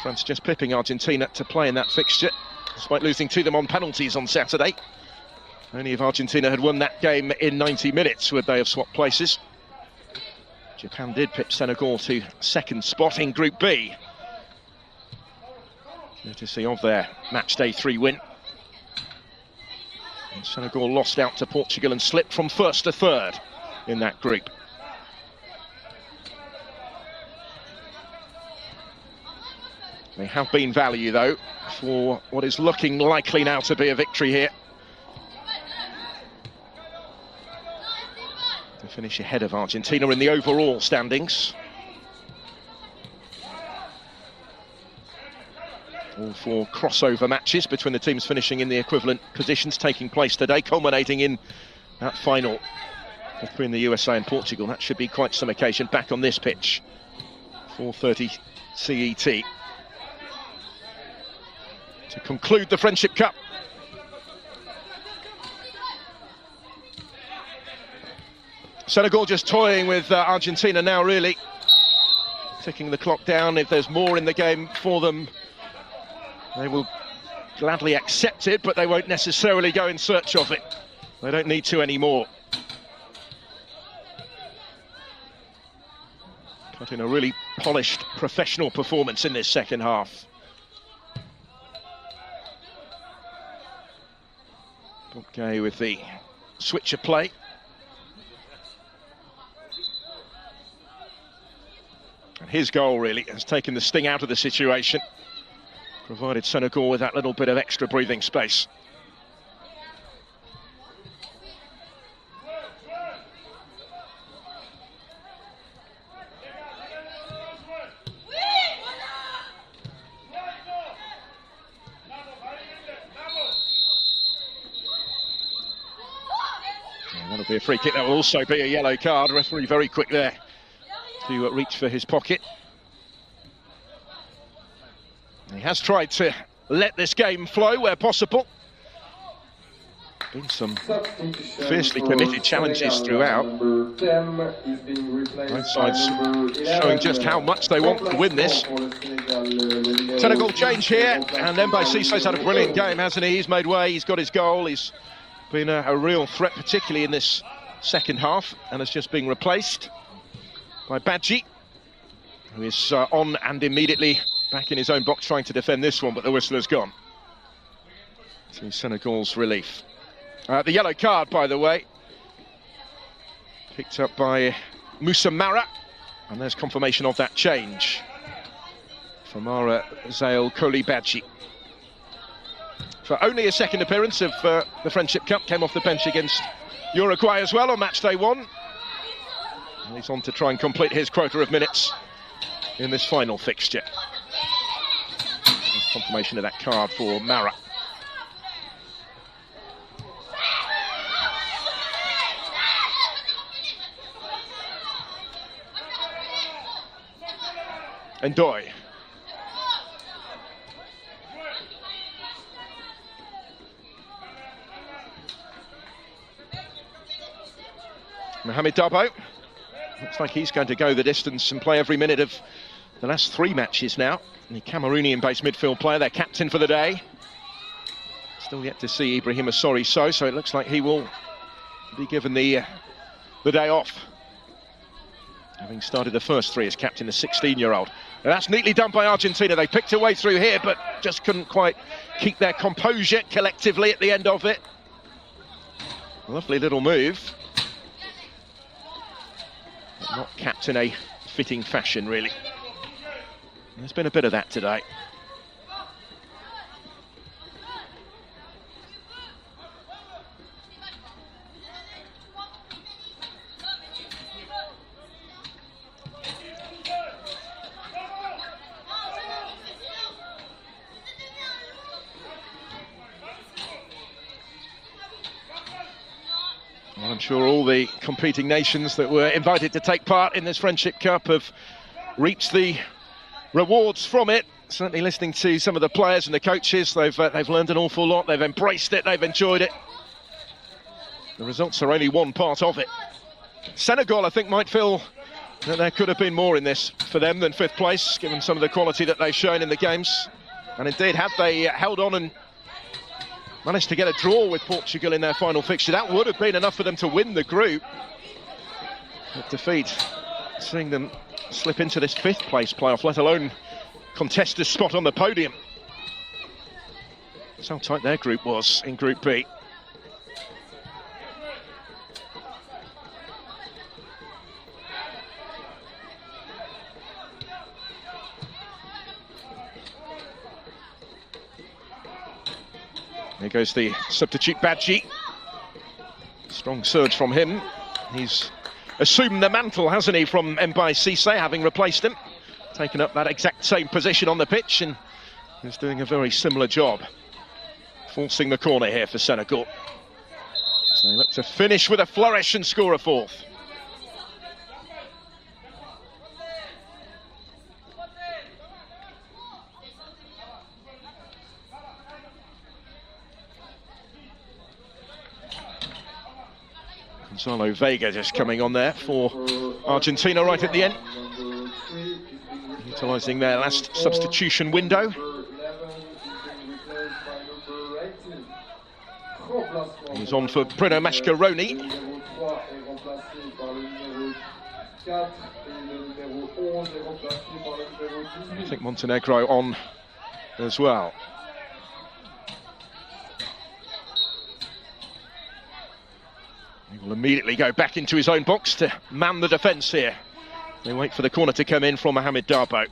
France just pipping Argentina to play in that fixture, despite losing to them on penalties on Saturday. Only if Argentina had won that game in 90 minutes would they have swapped places. Japan did pip Senegal to second spot in Group B, courtesy of their matchday 3 win. And Senegal lost out to Portugal and slipped from first to third in that group. They have been value, though, for what is looking likely now to be a victory here. To finish ahead of Argentina in the overall standings. All 4 crossover matches between the teams finishing in the equivalent positions taking place today, culminating in that final between the USA and Portugal. That should be quite some occasion back on this pitch. 4:30 CET. To conclude the Friendship Cup. Senegal just toying with Argentina now, really. Ticking the clock down. If there's more in the game for them, they will gladly accept it, but they won't necessarily go in search of it. They don't need to anymore. Put in a really polished, professional performance in this second half. Okay, with the switcher play. And his goal really has taken the sting out of the situation, provided Senegal with that little bit of extra breathing space. That'll be a free kick. That will also be a yellow card. Referee very quick there to reach for his pocket. He has tried to let this game flow where possible. Been some fiercely committed challenges throughout. Both sides showing just how much they want to win this. Senegal change here, and Demba Cissé's had a brilliant game, hasn't he? He's made way, he's got his goal, he's been a real threat, particularly in this second half, and has just been replaced by Badji, who is on and immediately back in his own box trying to defend this one, but the whistle has gone. to Senegal's relief. The yellow card, by the way, picked up by Moussa Mara, and there's confirmation of that change for Mara Zael Coulibaly. For only a second appearance of the Friendship Cup, came off the bench against Uruguay as well on match day 1. And he's on to try and complete his quota of minutes in this final fixture. There's confirmation of that card for Mara. Ndoye. Mohamed Dabo. Looks like he's going to go the distance and play every minute of the last 3 matches now. The Cameroonian-based midfield player, their captain for the day. Still yet to see Ibrahim Assori so it looks like he will be given the day off, having started the first 3 as captain, the 16-year-old. And that's neatly done by Argentina. They picked a way through here, but just couldn't quite keep their composure collectively at the end of it. Lovely little move. But not capped in a fitting fashion, really. And there's been a bit of that today. Well, I'm sure all the competing nations that were invited to take part in this Friendship Cup have reaped the rewards from it. Certainly listening to some of the players and the coaches, they've learned an awful lot, they've embraced it, they've enjoyed it. The results are only one part of it. Senegal, I think, might feel that there could have been more in this for them than 5th place, given some of the quality that they've shown in the games. And indeed, had they held on and managed to get a draw with Portugal in their final fixture, that would have been enough for them to win the group. But defeat, seeing them slip into this 5th place playoff, let alone contest a spot on the podium. That's how tight their group was in Group B. There goes the substitute Badji. Strong surge from him. He's assumed the mantle, hasn't he, from Mbaye Cissé, having replaced him. Taken up that exact same position on the pitch and is doing a very similar job. Forcing the corner here for Senegal. So they look to finish with a flourish and score a 4th. Gonzalo Vega just coming on there for Argentina right at the end, utilising their last substitution window. He's on for Bruno Mascheroni. I think Montenegro on as well. He will immediately go back into his own box to man the defence here. They wait for the corner to come in from Mohamed Dabo.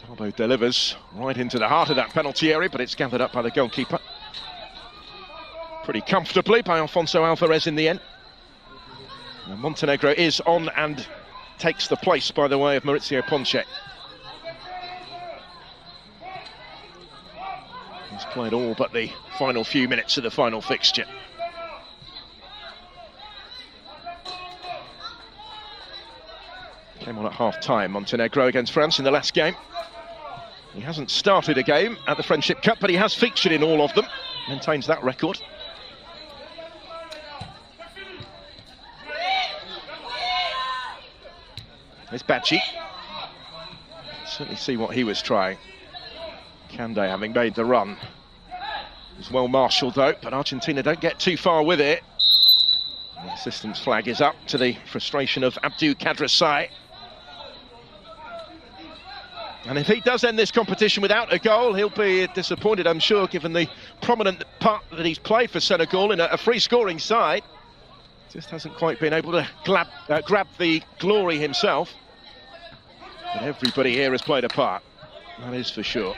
Dabo delivers right into the heart of that penalty area, but it's gathered up by the goalkeeper pretty comfortably by Alfonso Alvarez in the end. And Montenegro is on and takes the place, by the way, of Maurizio Ponce. He's played all but the final few minutes of the final fixture. Came on at half-time, Montenegro against France in the last game. He hasn't started a game at the Friendship Cup, but he has featured in all of them. Maintains that record. There's Badji. Certainly see what he was trying. Kande having made the run. It was well marshalled though, but Argentina don't get too far with it. The assistance flag is up to the frustration of Abdou Kadrasai. And if he does end this competition without a goal, he'll be disappointed, I'm sure, given the prominent part that he's played for Senegal in a free-scoring side. Just hasn't quite been able to grab the glory himself. But everybody here has played a part, that is for sure.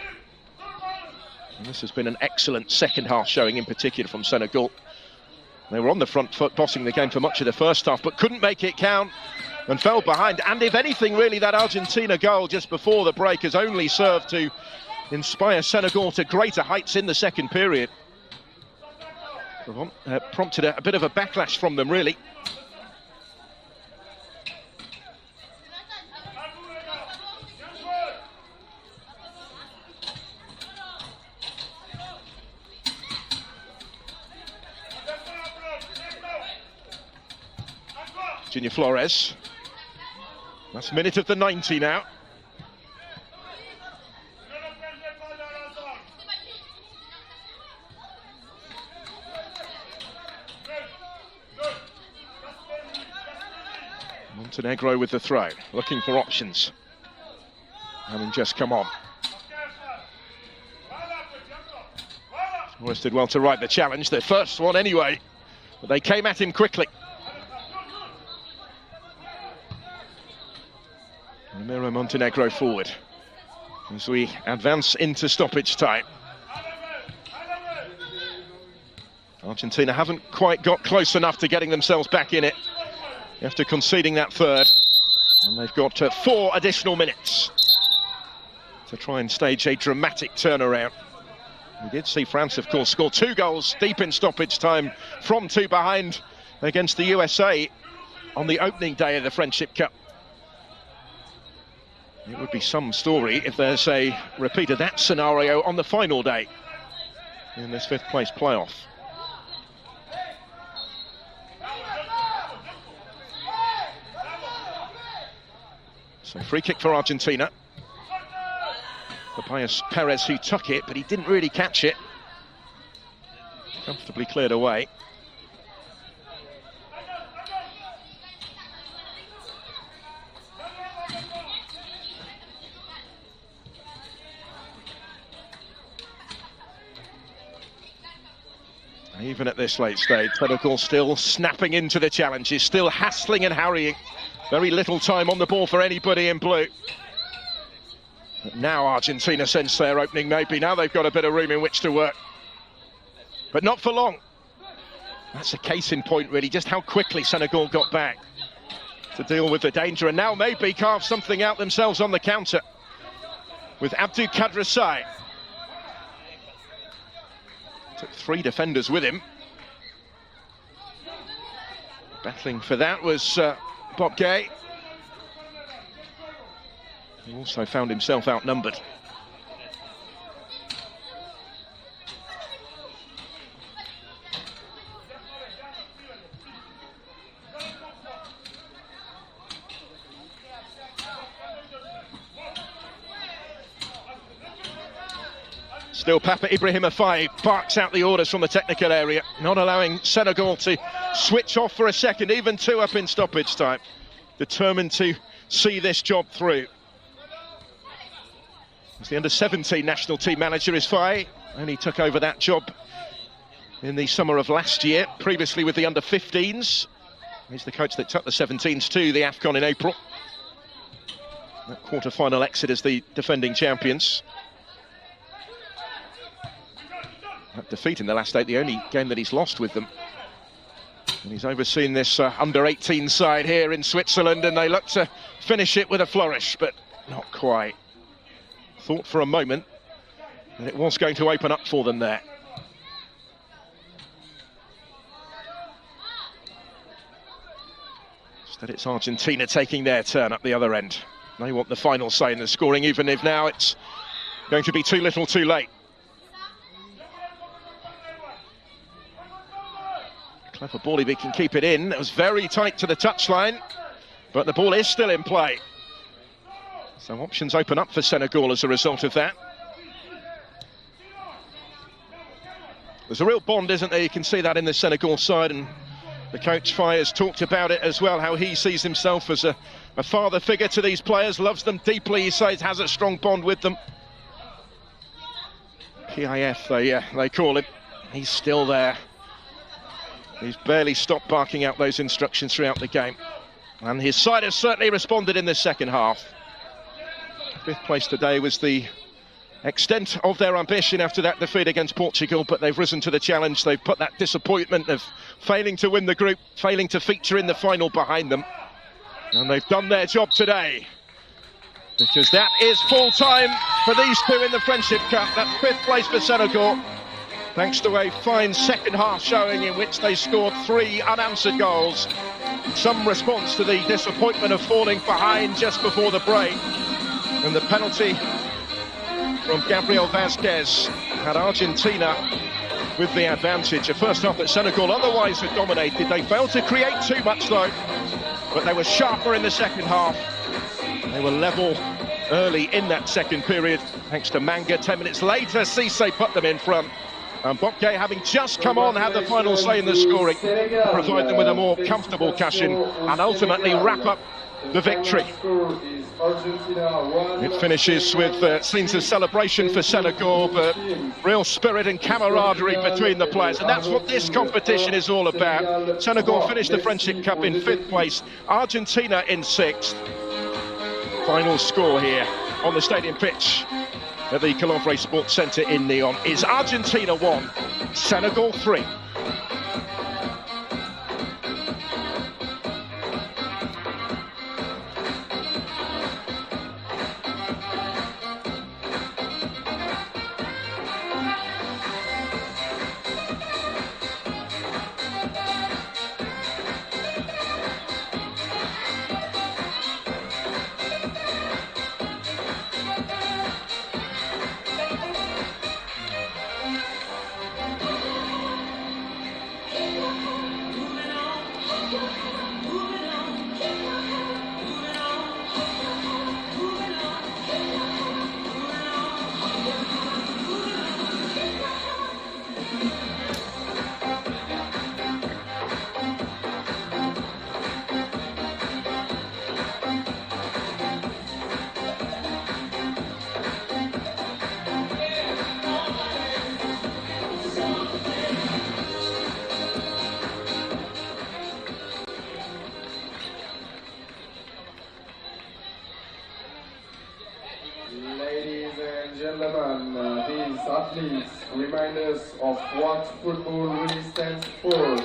And this has been an excellent second half showing, in particular from Senegal. They were on the front foot, bossing the game for much of the first half, but couldn't make it count and fell behind. And if anything, really, that Argentina goal just before the break has only served to inspire Senegal to greater heights in the second period. Prompted a bit of a backlash from them, really. Junior Flores. Last minute of the 90 now. Montenegro with the throw, looking for options. Having just come on. Flores did well to right the challenge, their first one anyway, but they came at him quickly. Ramiro Montenegro forward as we advance into stoppage time. Argentina haven't quite got close enough to getting themselves back in it after conceding that third, and they've got 4 additional minutes to try and stage a dramatic turnaround. We did see France, of course, score 2 goals deep in stoppage time from 2 behind against the USA on the opening day of the Friendship Cup. It would be some story if there's a repeat of that scenario on the final day in this 5th place playoff. So free kick for Argentina. Papayas Perez who took it, but he didn't really catch it. Comfortably cleared away. Even at this late stage, Senegal still snapping into the challenges, still hassling and harrying. Very little time on the ball for anybody in blue. But now Argentina sense their opening maybe. Now they've got a bit of room in which to work. But not for long. That's a case in point, really, just how quickly Senegal got back to deal with the danger. And now maybe carve something out themselves on the counter with Abdou Kadrasai. Took 3 defenders with him. Battling for that was Bob Gay. He also found himself outnumbered. Still, Papa Ibrahim Afai barks out the orders from the technical area, not allowing Senegal to switch off for a second, even 2 up in stoppage time. Determined to see this job through. As the under-17 national team manager is Faye, and he took over that job in the summer of last year, previously with the under-15s. He's the coach that took the 17s to the AFCON in April. That quarter-final exit as the defending champions. That defeat in the last 8, the only game that he's lost with them. And he's overseen this under-18 side here in Switzerland, and they look to finish it with a flourish, but not quite. Thought for a moment that it was going to open up for them there. Instead, it's Argentina taking their turn up the other end. They want the final say in the scoring, even if now it's going to be too little too late. Clever ball if he can keep it in. It was very tight to the touchline, but the ball is still in play. So options open up for Senegal as a result of that. There's a real bond, isn't there? You can see that in the Senegal side, and the coach Faye has talked about it as well, how he sees himself as a a father figure to these players, loves them deeply, he says, has a strong bond with them. PIF, they call him. He's still there. He's barely stopped barking out those instructions throughout the game. And his side has certainly responded in the second half. 5th place today was the extent of their ambition after that defeat against Portugal, but they've risen to the challenge. They've put that disappointment of failing to win the group, failing to feature in the final behind them. And they've done their job today, because that is full time for these two in the Friendship Cup. That 5th place for Senegal, thanks to a fine second half showing in which they scored 3 unanswered goals. Some response to the disappointment of falling behind just before the break. And the penalty from Gabriel Vasquez had Argentina with the advantage. A first half that Senegal otherwise had dominated. They failed to create too much though, but they were sharper in the second half. They were level early in that second period, thanks to Manga. 10 minutes later, Cisse put them in front. And Bokeh, having just come on, had the final say in the scoring, provide them with a more comfortable cash-in and ultimately wrap up the victory. It finishes with scenes of celebration for Senegal, but real spirit and camaraderie between the players, and that's what this competition is all about. Senegal finished the Friendship Cup in 5th place, Argentina in 6th. Final score here on the stadium pitch at the Calombre Sports Centre in Nyon is Argentina 1, Senegal 3. These athletes remind us of what football really stands for: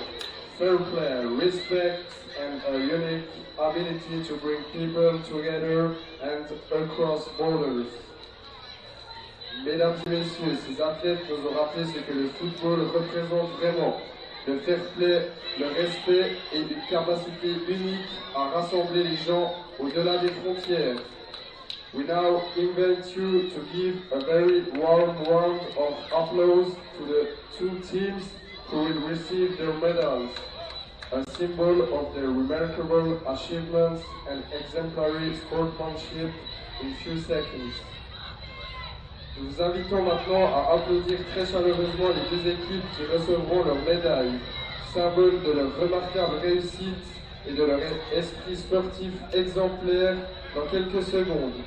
fair play, respect, and a unique ability to bring people together and across borders. Mesdames et messieurs, ces athlètes nous ont rappelé ce que le football représente vraiment: le fair play, le respect et une capacité unique à rassembler les gens au-delà des frontières. We now invite you to give a very warm round of applause to the 2 teams who will receive their medals, a symbol of their remarkable achievements and exemplary sportsmanship in few seconds. Nous vous invitons maintenant à applaudir très chaleureusement les 2 équipes qui recevront leurs médailles, symbole de leur remarquable réussite et de leur esprit sportif exemplaire dans quelques secondes.